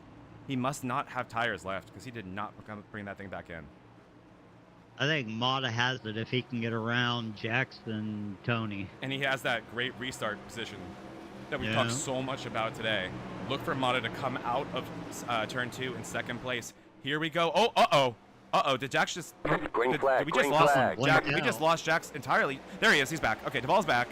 He must not have tires left because he did not bring that thing back in. I think Mata has it if he can get around Jackson, Tony. And he has that great restart position that we talked so much about today. Look for Mata to come out of turn 2 in second place. Here we go. Oh, uh-oh. Did Jax just... Green flag, we just lost him. We just lost Jax entirely. There he is. He's back. Okay, Duvall's back.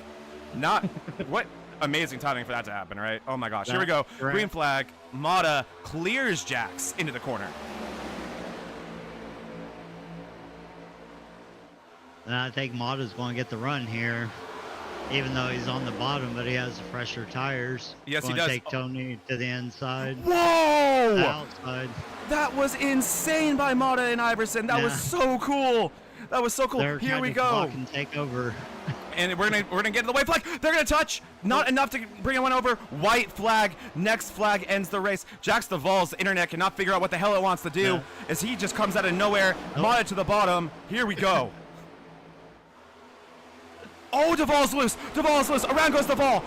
Not... What amazing timing for that to happen, right? Oh, my gosh. Here we go. Right. Green flag. Mata clears Jax into the corner. And I think Mata's going to get the run here, even though he's on the bottom, but he has the fresher tires. Yes, going he does. Take Tony to the inside. Whoa! Outside. That was insane by Mata and Iverson. That was so cool. That was so cool. They're Here we to go. block and take over. And we're gonna get in the white flag. They're gonna touch. Not enough to bring one over. White flag. Next flag ends the race. Jax Duvall's internet cannot figure out what the hell it wants to do as he just comes out of nowhere. Mata to the bottom. Here we go. Oh, Duvall's loose. Duvall's loose. Around goes Duvall.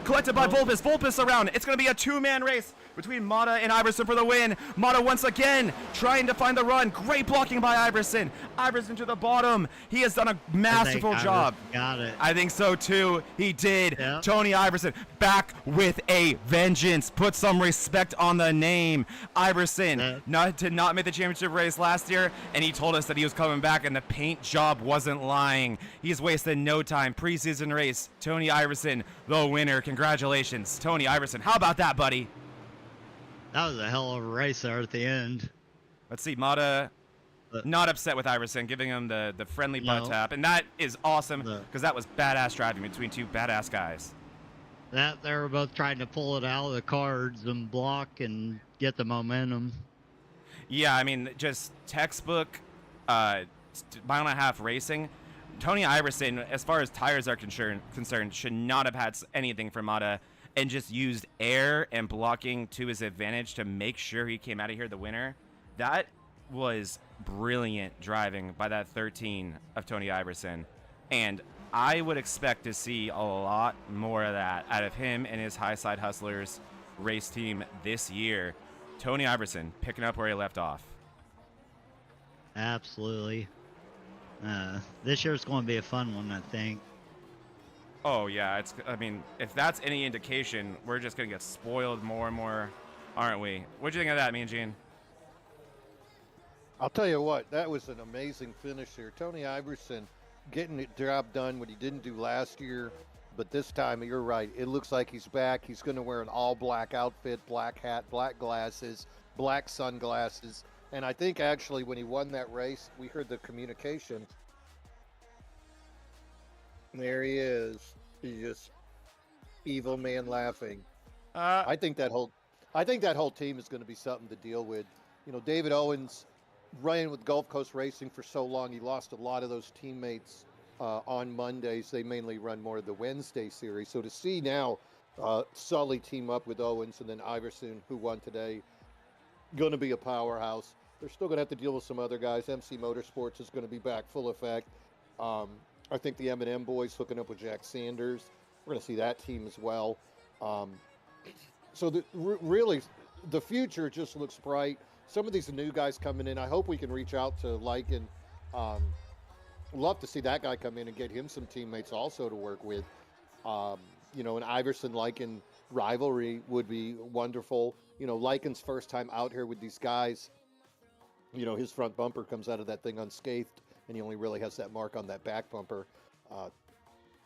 Collected by Volpis. Volpis around. It's going to be a 2-man race between Mata and Iverson for the win. Mata once again trying to find the run. Great blocking by Iverson. Iverson to the bottom. He has done a masterful job. Got it. I think so too. He did. Yep. Tony Iverson back with a vengeance. Put some respect on the name. Iverson did not make the championship race last year, and he told us that he was coming back, and the paint job wasn't lying. He's wasted no time. Preseason race. Tony Iverson, the winner. Congratulations, Tony Iverson. How about that, buddy? That was a hell of a race there at the end. Let's see, Mata not upset with Iverson, giving him the friendly butt tap, and that is awesome because that was badass driving between two badass guys. They were both trying to pull it out of the cards and block and get the momentum. Yeah, I mean, just textbook mile-and-a-half racing. Tony Iverson, as far as tires are concerned, should not have had anything from Mata. and just used air and blocking to his advantage to make sure he came out of here the winner. That was brilliant driving by that 13 of Tony Iverson. And I would expect to see a lot more of that out of him and his High Side Hustlers race team this year. Tony Iverson picking up where he left off. Absolutely. This year's going to be a fun one, I think. Oh yeah, I mean, if that's any indication, we're just gonna get spoiled more and more, aren't we? What'd you think of that, Mean Gene? I'll tell you what, that was an amazing finish here. Tony Iverson getting the job done what he didn't do last year, but this time, you're right, it looks like he's back. He's going to wear an all-black outfit, black hat, black glasses, black sunglasses, and I think actually when he won that race, we heard the communication. There he is. He's just evil man laughing. I think that whole team is going to be something to deal with. You know, David Owens running with Gulf Coast Racing for so long, he lost a lot of those teammates on Mondays. They mainly run more of the Wednesday series. So to see now Sully team up with Owens and then Iverson, who won today, going to be a powerhouse. They're still going to have to deal with some other guys. MC Motorsports is going to be back full effect. I think the M&M boys hooking up with Jack Sanders. We're going to see that team as well. So really, the future just looks bright. Some of these new guys coming in, I hope we can reach out to Lycan. Love to see that guy come in and get him some teammates also to work with. You know, an Iverson-Lycan rivalry would be wonderful. You know, Lycan's first time out here with these guys. You know, his front bumper comes out of that thing unscathed, and he only really has that mark on that back bumper.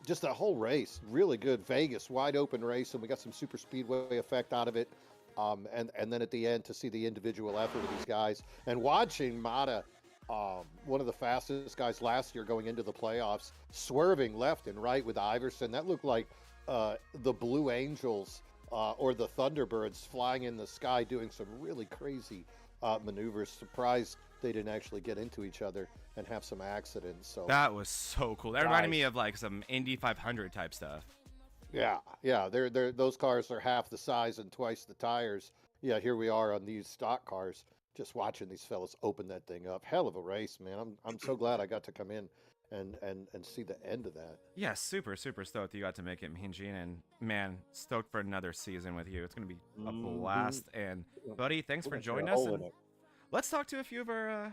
Just that whole race, really good. Vegas, wide open race, and we got some super speedway effect out of it. And then at the end to see the individual effort of these guys. And watching Mata, one of the fastest guys last year going into the playoffs, swerving left and right with Iverson. That looked like the Blue Angels or the Thunderbirds flying in the sky doing some really crazy maneuvers. Surprised they didn't actually get into each other and have some accidents. So that was so cool. That reminded me of like some Indy 500 type stuff. Yeah. Those cars are half the size and twice the tires. Yeah, here we are on these stock cars, just watching these fellas open that thing up. Hell of a race, man. I'm so glad I got to come in and see the end of that. Yeah, super stoked you got to make it, Mean Gene, and man, stoked for another season with you. It's gonna be a blast. And buddy, thanks for joining us. And let's talk to a few of our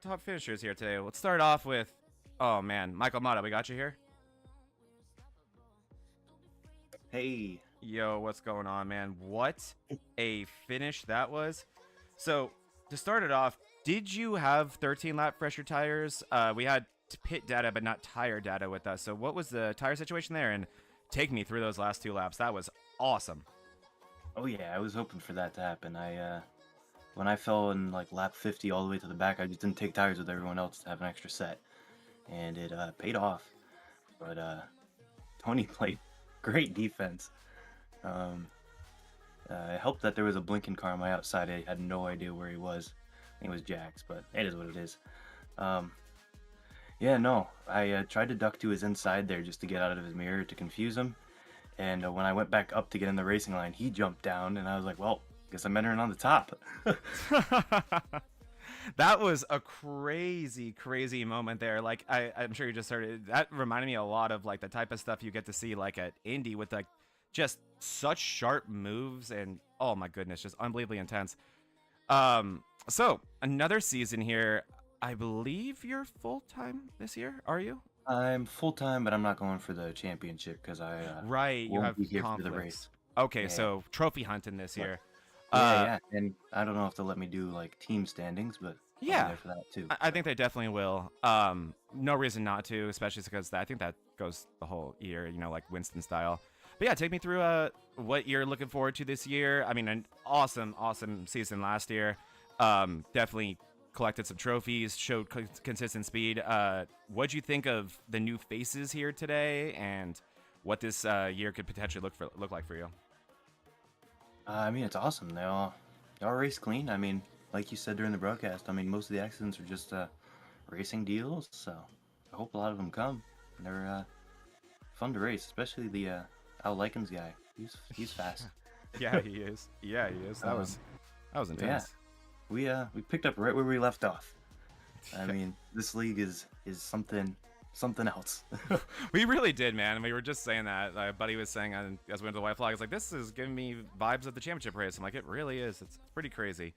top finishers here today. Let's start off with, oh man, Michael Mata. We got you here. Hey. Yo, what's going on, man? What a finish that was. So, to start it off, did you have 13 lap fresher tires? We had pit data, but not tire data with us. So, what was the tire situation there? And take me through those last 2 laps. That was awesome. Oh, yeah, I was hoping for that to happen. When I fell in like lap 50 all the way to the back, I just didn't take tires with everyone else to have an extra set. And it paid off. But Tony played great defense. It helped that there was a blinking car on my outside. I had no idea where he was. I think it was Jack's, but it is what it is. Yeah, no, I tried to duck to his inside there just to get out of his mirror to confuse him. And when I went back up to get in the racing line, he jumped down, and I was like, well, guess I'm entering on the top. That was a crazy moment there. Like, I'm sure you just heard it. That reminded me a lot of like the type of stuff you get to see like at Indy with like just such sharp moves and oh my goodness, just unbelievably intense. So another season here. I believe you're full-time this year, are you? I'm full-time, but I'm not going for the championship because I right, you have be here conflicts. for the race. Okay, yeah. So trophy hunting this year. Yeah, and I don't know if they'll let me do like team standings, but I'll be there for that too. I think they definitely will. No reason not to, especially because I think that goes the whole year, you know, like Winston style. But yeah, take me through what you're looking forward to this year. I mean, an awesome season last year. Definitely collected some trophies, showed consistent speed. What'd you think of the new faces here today, and what this year could potentially look like for you? I mean, it's awesome. They all race clean. I mean, like you said during the broadcast, I mean, most of the accidents are just racing deals, so I hope a lot of them come. They're fun to race, especially the Al Likens guy. He's fast. Yeah, he is. Yeah, he is. That was intense. Yeah, we picked up right where we left off. I mean, this league is something else. We really did, man. We were just saying that. My buddy was saying as we went to the white flag, it's like, this is giving me vibes of the championship race. I'm like, it really is. It's pretty crazy.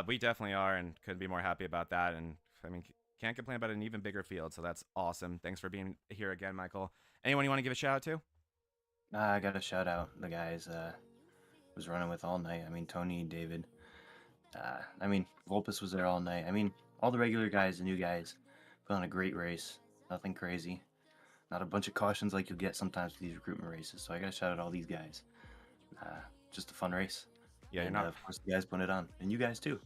We definitely are, and couldn't be more happy about that. And I mean, can't complain about an even bigger field. So that's awesome. Thanks for being here again, Michael. Anyone you want to give a shout out to? I got to shout out the guys was running with all night. I mean, Tony, David. I mean, Volpus was there all night. I mean, all the regular guys, the new guys, put on a great race. Nothing crazy. Not a bunch of cautions like you'll get sometimes with these recruitment races. So I got to shout out all these guys. Just a fun race. Yeah, and, you're not. Of course, the guys put it on. And you guys too.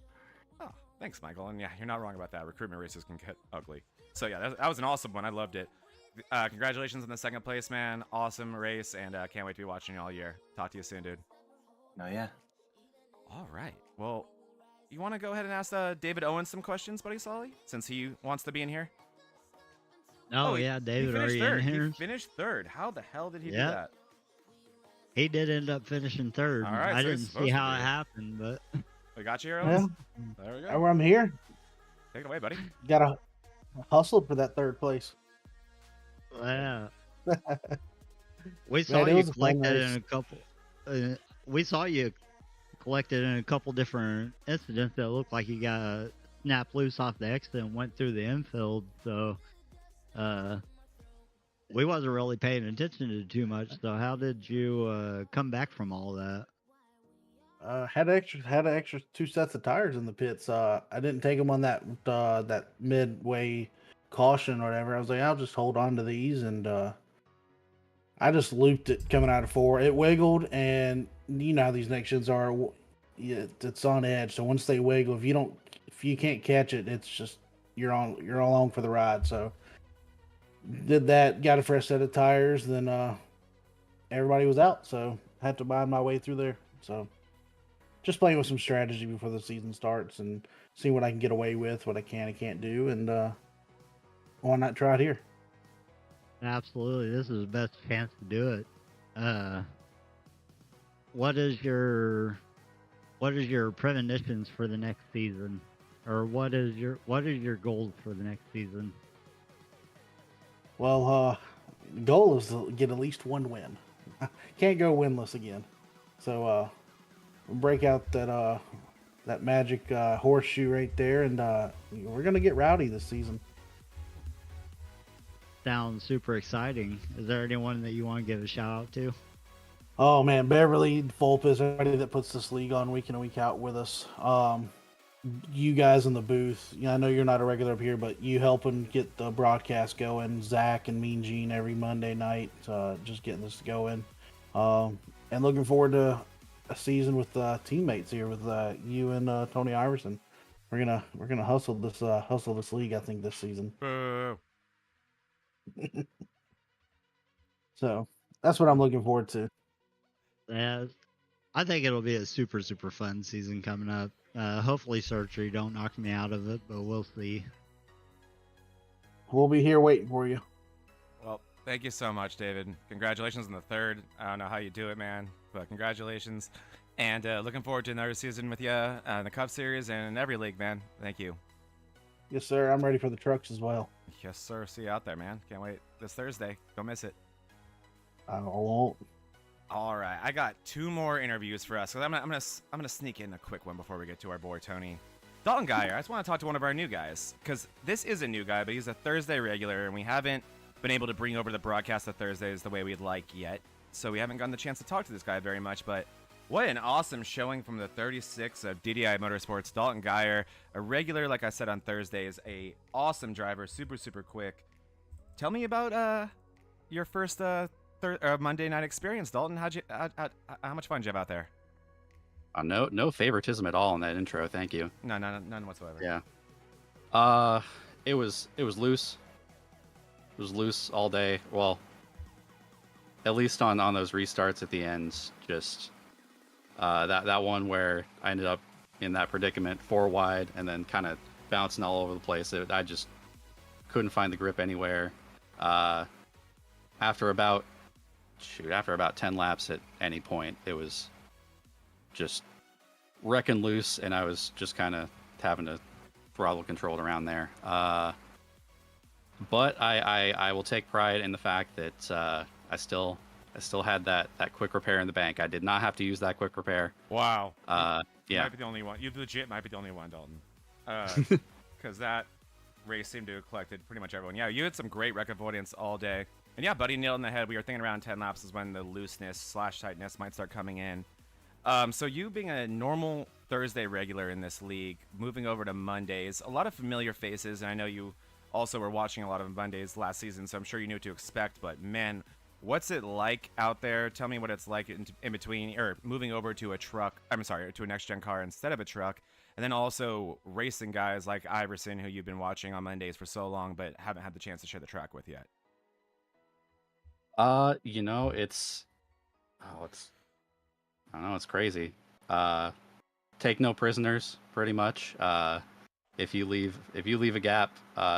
Oh, thanks, Michael. And yeah, you're not wrong about that. Recruitment races can get ugly. So yeah, that was an awesome one. I loved it. Congratulations on the second place, man. Awesome race, and can't wait to be watching you all year. Talk to you soon, dude. No, yeah. All right. Well, you want to go ahead and ask David Owens some questions, buddy Solly, since he wants to be in here? Oh, yeah, David, are you in here? He finished third. How the hell did he do Yep. that? He did end up finishing third. All right, I so didn't he's see how supposed to it be. happened, but We got you, Well, Owens. There we go. I'm here. Take it away, buddy. Got to hustle for that third place. yeah. We saw it you was a fun collected race. in a couple. We saw you collected in a couple different incidents that looked like you got snapped loose off the exit and went through the infield. So, we wasn't really paying attention to too much. So, how did you come back from all that? Had an extra 2 sets of tires in the pits. I didn't take them on that midway caution or whatever. I was like, I'll just hold on to these, and I just looped it coming out of 4. It wiggled, and you know how these sections are. It's on edge. So once they wiggle, if you can't catch it, it's just you're along for the ride. So did that, got a fresh set of tires, then everybody was out, so had to bind my way through there. So just playing with some strategy before the season starts and seeing what I can get away with, what I can and can't do, and why not try it here? Absolutely, this is the best chance to do it. What is your premonitions for the next season, or what is your goals for the next season? Well, the goal is to get at least 1 win. Can't go winless again. So break out that magic horseshoe right there, and we're gonna get rowdy this season. Sounds super exciting. Is there anyone that you want to give a shout out to? Oh man, Beverly, Volpus, everybody that puts this league on week in and week out with us. You guys in the booth. I know you're not a regular up here, but you helping get the broadcast going. Zach and Mean Gene every Monday night, just getting this going. And looking forward to a season with teammates here with you and Tony Iverson. We're gonna hustle this league, I think, this season. Boo. So that's what I'm looking forward to. Yeah, I think it'll be a super fun season coming up. Hopefully surgery don't knock me out of it, but we'll see. We'll be here waiting for you. Well, thank you so much, David. Congratulations on the third. I don't know how you do it, man, but congratulations. And looking forward to another season with you in the Cup Series and in every league, man. Thank you. Yes, sir. I'm ready for the trucks as well. Yes, sir. See you out there, man. Can't wait. This Thursday. Don't miss it. I won't. All right, I got 2 more interviews for us. So I'm gonna sneak in a quick one before we get to our boy Tony. Dalton Geyer. I just want to talk to one of our new guys because this is a new guy, but he's a Thursday regular, and we haven't been able to bring over the broadcast of Thursdays the way we'd like yet. So we haven't gotten the chance to talk to this guy very much. But what an awesome showing from the 36 of DDI Motorsports, Dalton Geyer, a regular, like I said on Thursdays, a awesome driver, super quick. Tell me about your first Monday night experience, Dalton. How much fun did you have out there? No favoritism at all in that intro. Thank you. None whatsoever. Yeah. It was loose. It was loose all day. Well, at least on those restarts at the end. Just that one where I ended up in that predicament 4 wide and then kind of bouncing all over the place. I just couldn't find the grip anywhere. After about after about 10 laps at any point, it was just wrecking loose, and I was just kind of having to throttle control it around there. But I will take pride in the fact that I still had that quick repair in the bank. I did not have to use that quick repair. Wow. You Yeah. might be the only one. You legit might be the only one, Dalton. Because that race seemed to have collected pretty much everyone. Yeah, you had some great wreck avoidance all day. And yeah, buddy, nailed in the head. We were thinking around 10 laps is when the looseness / tightness might start coming in. So you being a normal Thursday regular in this league, moving over to Mondays, a lot of familiar faces, and I know you also were watching a lot of Mondays last season, so I'm sure you knew what to expect, but man, what's it like out there? Tell me what it's like in between, or moving over to a truck, to a next-gen car instead of a truck, and then also racing guys like Iverson, who you've been watching on Mondays for so long, but haven't had the chance to share the track with yet. It's I don't know, it's crazy. Take no prisoners, pretty much. If you leave a gap,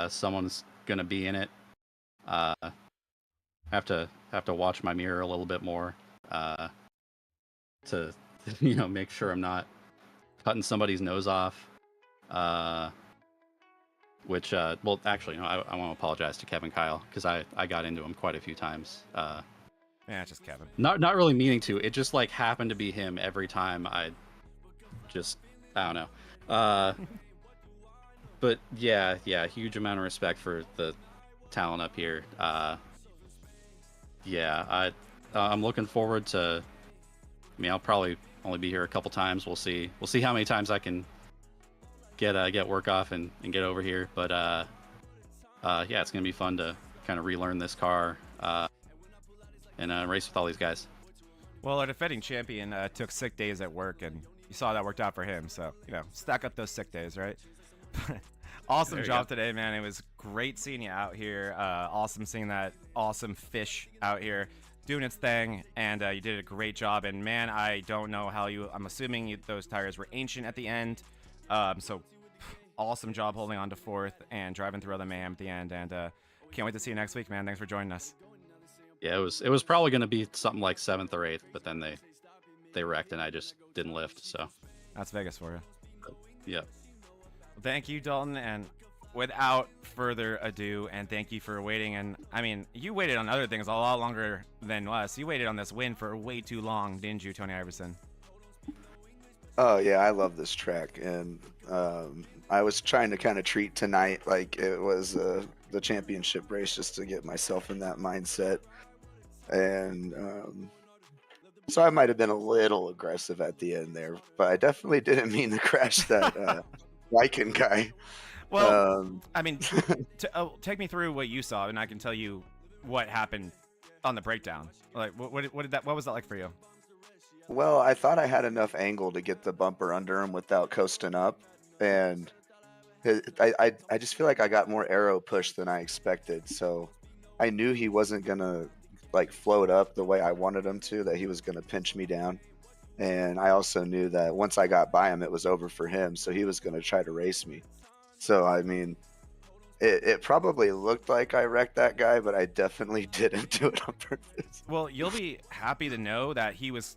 someone's gonna be in it. Have to watch my mirror a little bit more to make sure I'm not cutting somebody's nose off. Which well, actually, no, I want to apologize to Kevin Kyle, because I got into him quite a few times. Yeah, just Kevin. Not really meaning to. It just like happened to be him every time. I don't know. But yeah, huge amount of respect for the talent up here. I'm looking forward to. I mean, I'll probably only be here a couple times. We'll see how many times I can get work off and get over here. But yeah, it's gonna be fun to kind of relearn this car and race with all these guys. Well, our defending champion took sick days at work, and you saw that worked out for him. So, stack up those sick days, right? Awesome job today, man. It was great seeing you out here. Awesome seeing that awesome fish out here doing its thing, and you did a great job. And man, I don't know how I'm assuming those tires were ancient at the end. So awesome job holding on to fourth and driving through the Mayham at the end. And can't wait to see you next week, man. Thanks for joining us. Yeah, it was probably going to be something like 7th or 8th, but then they wrecked and I just didn't lift. So that's Vegas for you. Yeah. Well, thank you, Dalton. And without further ado, and thank you for waiting. And I mean, you waited on other things a lot longer than us. You waited on this win for way too long, didn't you, Tony Iverson? Oh yeah, I love this track, and I was trying to kind of treat tonight like it was the championship race, just to get myself in that mindset. And so I might have been a little aggressive at the end there, but I definitely didn't mean to crash that Lycan guy. Well, I mean, take me through what you saw, and I can tell you what happened on the breakdown. Like, what was that like for you? Well, I thought I had enough angle to get the bumper under him without coasting up, and I just feel like I got more aero push than I expected. So I knew he wasn't gonna like float up the way I wanted him to, that he was gonna pinch me down. And I also knew that once I got by him, it was over for him. So he was gonna try to race me. So I mean, it probably looked like I wrecked that guy, but I definitely didn't do it on purpose. Well, you'll be happy to know that he was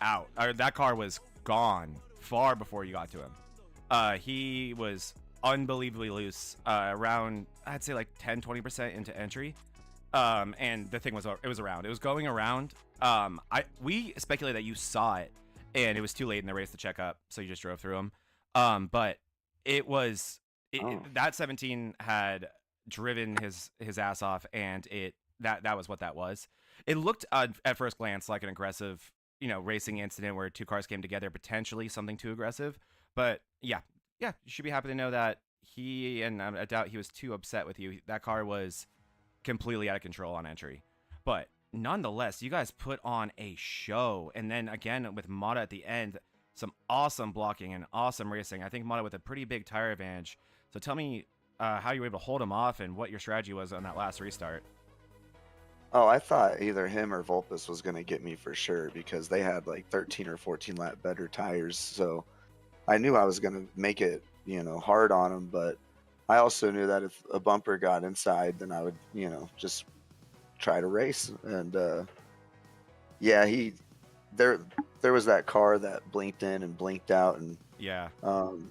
out, or that car was gone far before you got to him. He was unbelievably loose around, I'd say like 10-20% into entry. And the thing was, it was going around. We speculated that you saw it and it was too late in the race to check up, so you just drove through him. But it was that 17 had driven his ass off, and that was what that was. It looked at first glance like an aggressive, racing incident where two cars came together, potentially something too aggressive. But yeah, you should be happy to know that I doubt he was too upset with you. That car was completely out of control on entry. But nonetheless, you guys put on a show. And then again, with Mata at the end, some awesome blocking and awesome racing. I think Mata with a pretty big tire advantage. So tell me how you were able to hold him off and what your strategy was on that last restart. Oh, I thought either him or Vulpes was going to get me for sure, because they had like 13 or 14 lap better tires. So I knew I was going to make it, hard on him. But I also knew that if a bumper got inside, then I would, just try to race. And Yeah, there was that car that blinked in and blinked out, and Yeah.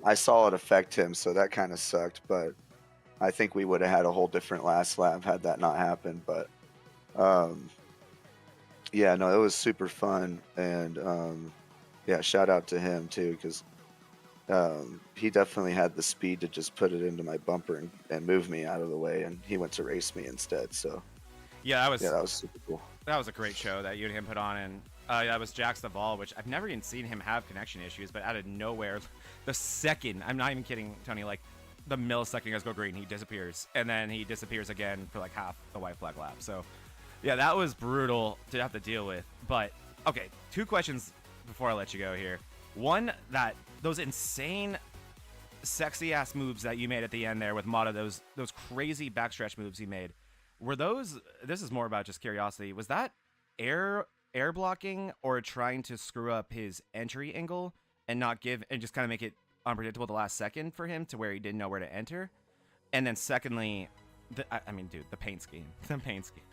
I saw it affect him, so that kind of sucked. But I think we would have had a whole different last lap had that not happened. But yeah, no, it was super fun, and yeah, shout out to him too, because he definitely had the speed to just put it into my bumper and move me out of the way, and he went to race me instead. So Yeah, that was super cool. That was a great show that you and him put on, and that was Jax the Ball, which I've never even seen him have connection issues, but out of nowhere, the second, I'm not even kidding, Tony, like the millisecond you guys go green, he disappears, and then he disappears again for like half the white flag lap. So yeah, that was brutal to have to deal with. But okay, 2 questions before I let you go here. One, that those insane sexy ass moves that you made at the end there with Mata, those crazy backstretch moves he made, were those, this is more about just curiosity, was that air blocking or trying to screw up his entry angle and not give, and just kind of make it unpredictable the last second for him to where he didn't know where to enter? And then secondly, I mean, dude, the paint scheme. The paint scheme.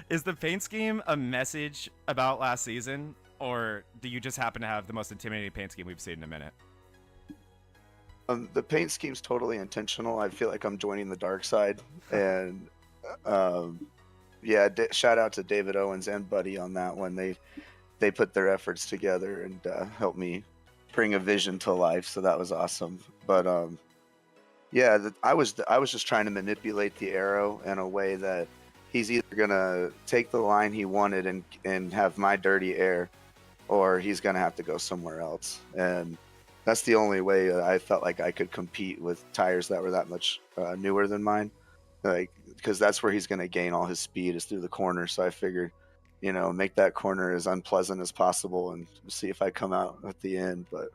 Is the paint scheme a message about last season, or do you just happen to have the most intimidating paint scheme we've seen in a minute? The paint scheme's totally intentional. I feel like I'm joining the dark side, and yeah, shout out to David Owens and Buddy on that one. They put their efforts together and helped me bring a vision to life, so that was awesome. But yeah, I was just trying to manipulate the arrow in a way that he's either gonna take the line he wanted and have my dirty air, or he's gonna have to go somewhere else. And that's the only way I felt like I could compete with tires that were that much newer than mine, like, because that's where he's gonna gain all his speed is through the corner. So I figured, make that corner as unpleasant as possible and see if I come out at the end. But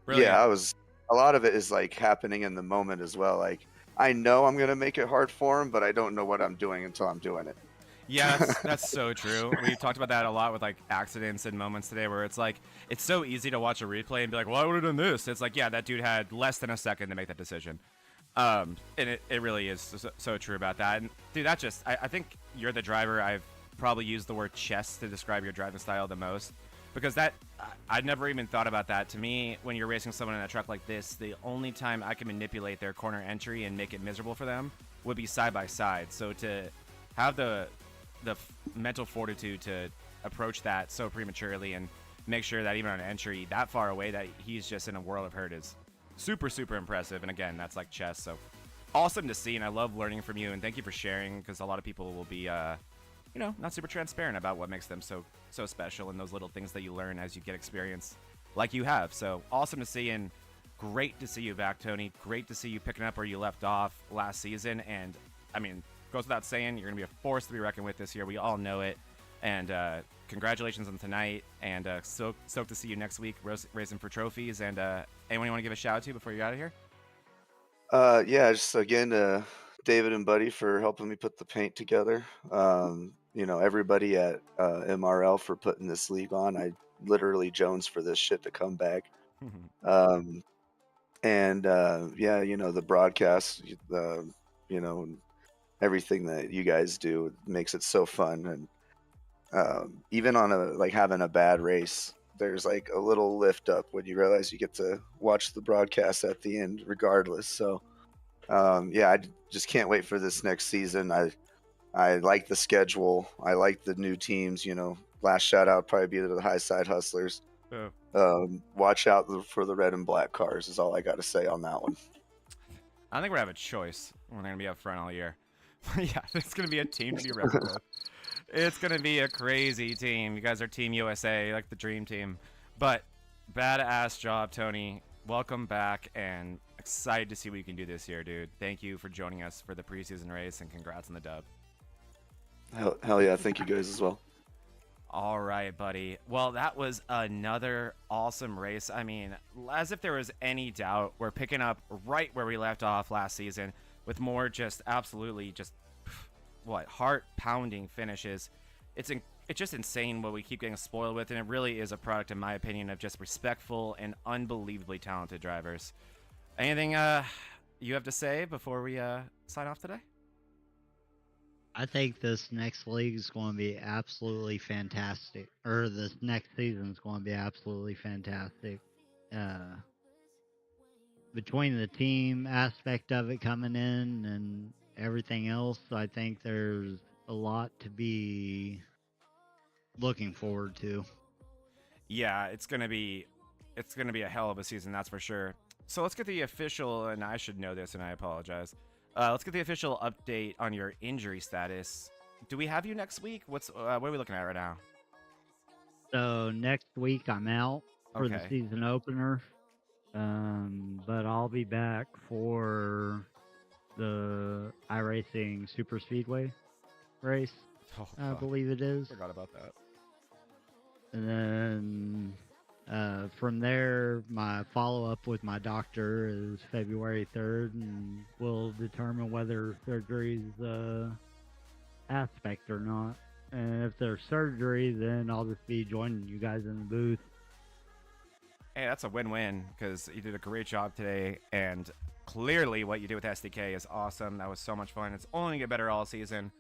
Brilliant. yeah, a lot of it is like happening in the moment as well. Like, I know I'm gonna make it hard for him, but I don't know what I'm doing until I'm doing it. Yeah, that's so true. We talked about that a lot with like accidents and moments today where it's like, it's so easy to watch a replay and be like, well, I would have done this. It's like, yeah, that dude had less than a second to make that decision. And it really is so true about that. And dude, that just, I think you're the driver I've probably used the word chess to describe your driving style the most, because that, I'd never even thought about that. To me, when you're racing someone in a truck like this, the only time I can manipulate their corner entry and make it miserable for them would be side by side. So to have the mental fortitude to approach that so prematurely and make sure that even on an entry that far away that he's just in a world of hurt is super, super impressive. And again, that's like chess. So awesome to see. And I love learning from you. And thank you for sharing, because a lot of people will be, not super transparent about what makes them so special and those little things that you learn as you get experience like you have. So awesome to see, and great to see you back, Tony. Great to see you picking up where you left off last season. And I mean, goes without saying, you're going to be a force to be reckoned with this year. We all know it. And congratulations on tonight. And stoked to see you next week racing for trophies. And anyone you want to give a shout out to before you're out of here? Yeah, just again, David and Buddy for helping me put the paint together. Everybody at MRL for putting this league on. I literally jones for this shit to come back. And yeah, the broadcast, everything that you guys do makes it so fun. And even on having a bad race, there's like a little lift up when you realize you get to watch the broadcast at the end regardless. So yeah, I just can't wait for this next season. I like the schedule. I like the new teams. Last shout out probably be to the High Side Hustlers. Watch out for the red and black cars is all I got to say on that one. I don't think we're gonna have a choice. We're gonna be up front all year. Yeah, it's gonna be a team to be reckoned with. It's gonna be a crazy team. You guys are Team USA, like the dream team. But badass job, Tony. Welcome back, and excited to see what you can do this year, dude. Thank you for joining us for the preseason race, and congrats on the dub. Hell yeah, thank you guys as well. All right, buddy. Well, that was another awesome race. I mean, as if there was any doubt, we're picking up right where we left off last season with more just absolutely just, heart-pounding finishes. It's just insane what we keep getting spoiled with, and it really is a product, in my opinion, of just respectful and unbelievably talented drivers. Anything you have to say before we sign off today? I think this next league is going to be absolutely fantastic, or this next season is going to be absolutely fantastic. Between the team aspect of it coming in and everything else, I think there's a lot to be looking forward to. Yeah, it's gonna be a hell of a season, that's for sure. So let's get the official, and I should know this, and I apologize. Let's get the official update on your injury status. Do we have you next week? What are we looking at right now? So next week I'm out for the Okay. season opener, but I'll be back for the iRacing Super Speedway race. Oh, I fuck. believe it is. Forgot about that. And then from there, my follow-up with my doctor is February 3rd, and we'll determine whether surgery's aspect or not. And if there's surgery, then I'll just be joining you guys in the booth. Hey, that's a win-win, because you did a great job today, and clearly what you did with SDK is awesome. That was so much fun. It's only going to get better all season.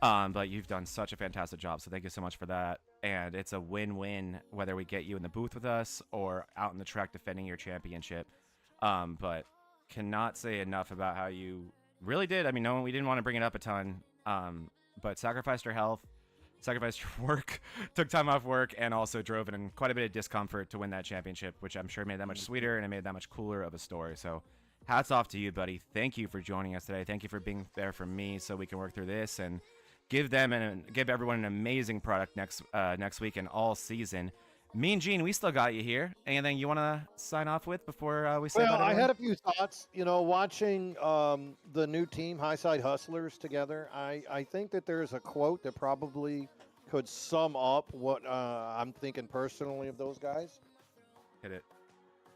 But you've done such a fantastic job, so thank you so much for that. And it's a win-win whether we get you in the booth with us or out in the track defending your championship. But cannot say enough about how you really did. I mean, no, we didn't want to bring it up a ton, but sacrificed your health, sacrificed your work, took time off work, and also drove in quite a bit of discomfort to win that championship, which I'm sure made that much sweeter and it made that much cooler of a story. So hats off to you, buddy. Thank you for joining us today. Thank you for being there for me so we can work through this and give everyone an amazing product next week and all season. Mean Gene, we still got you here. Anything you want to sign off with before we say? Well, bye to I had everyone? a few thoughts. watching the new team, Highside Hustlers, together. I think that there's a quote that probably could sum up what I'm thinking personally of those guys. Hit it.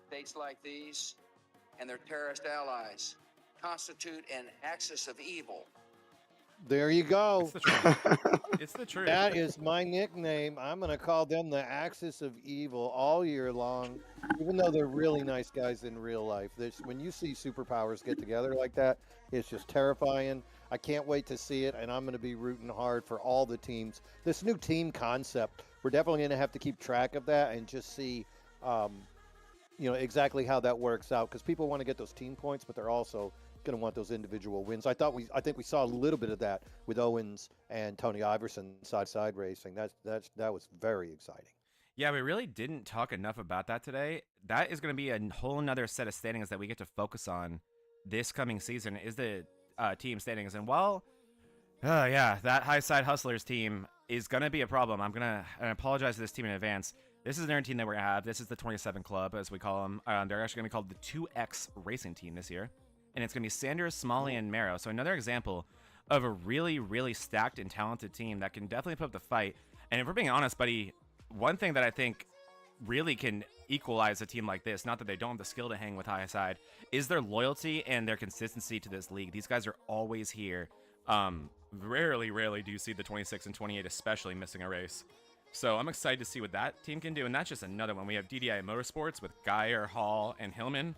States like these and their terrorist allies constitute an axis of evil. There you go. It's the truth. It's the truth. That is my nickname. I'm going to call them the Axis of Evil all year long, even though they're really nice guys in real life. When you see superpowers get together like that, it's just terrifying. I can't wait to see it, and I'm going to be rooting hard for all the teams. This new team concept, we're definitely going to have to keep track of that and just see, exactly how that works out, because people want to get those team points, but they're also going to want those individual wins. I think we saw a little bit of that with Owens and Tony Iverson side racing. That was very exciting. Yeah, we really didn't talk enough about that today. That is going to be a whole nother set of standings that we get to focus on this coming season, is the team standings. And while that Highside Hustlers team is going to be a problem, I'm going to apologize to this team in advance. This is another team that we're going to have. This is the 27 Club, as we call them. They're actually going to be called the 2X Racing Team this year. And it's going to be Sanders, Smalley, and Marrow. So another example of a really, really stacked and talented team that can definitely put up the fight. And if we're being honest, buddy, one thing that I think really can equalize a team like this, not that they don't have the skill to hang with Highside, is their loyalty and their consistency to this league. These guys are always here. Rarely do you see the 26 and 28 especially missing a race. So I'm excited to see what that team can do. And that's just another one. We have DDI Motorsports with Geyer, Hall, and Hillman.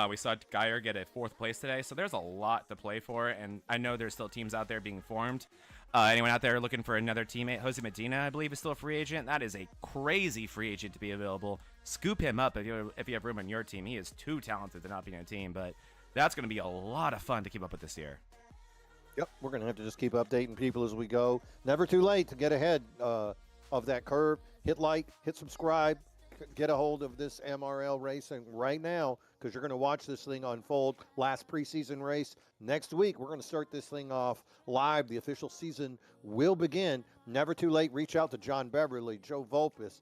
We saw Geyer get a 4th place today, so there's a lot to play for, and I know there's still teams out there being formed. Anyone out there looking for another teammate? Jose Medina, I believe, is still a free agent. That is a crazy free agent to be available. Scoop him up if you have room on your team. He is too talented to not be in a team, but that's going to be a lot of fun to keep up with this year. Yep, we're going to have to just keep updating people as we go. Never too late to get ahead of that curve. Hit like, hit subscribe, get a hold of this MRL racing right now, because you're going to watch this thing unfold. Last preseason race next week. We're going to start this thing off live. The official season will begin. Never too late. Reach out to John Beverly, Joe Volpis.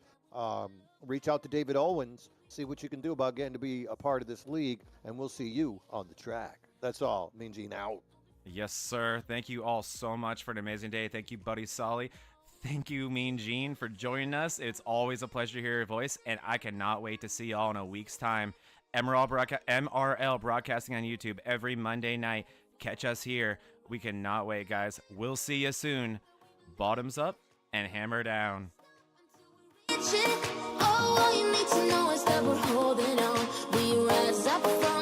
Reach out to David Owens. See what you can do about getting to be a part of this league, and we'll see you on the track. That's all. Mean Gene out. Yes, sir. Thank you all so much for an amazing day. Thank you, Buddy Solly. Thank you, Mean Gene, for joining us. It's always a pleasure to hear your voice, and I cannot wait to see y'all in a week's time. MRL broadcasting on YouTube every Monday night. Catch us here. We cannot wait, guys. We'll see you soon. Bottoms up and hammer down. All you need to know is that we're holding on. We rise up from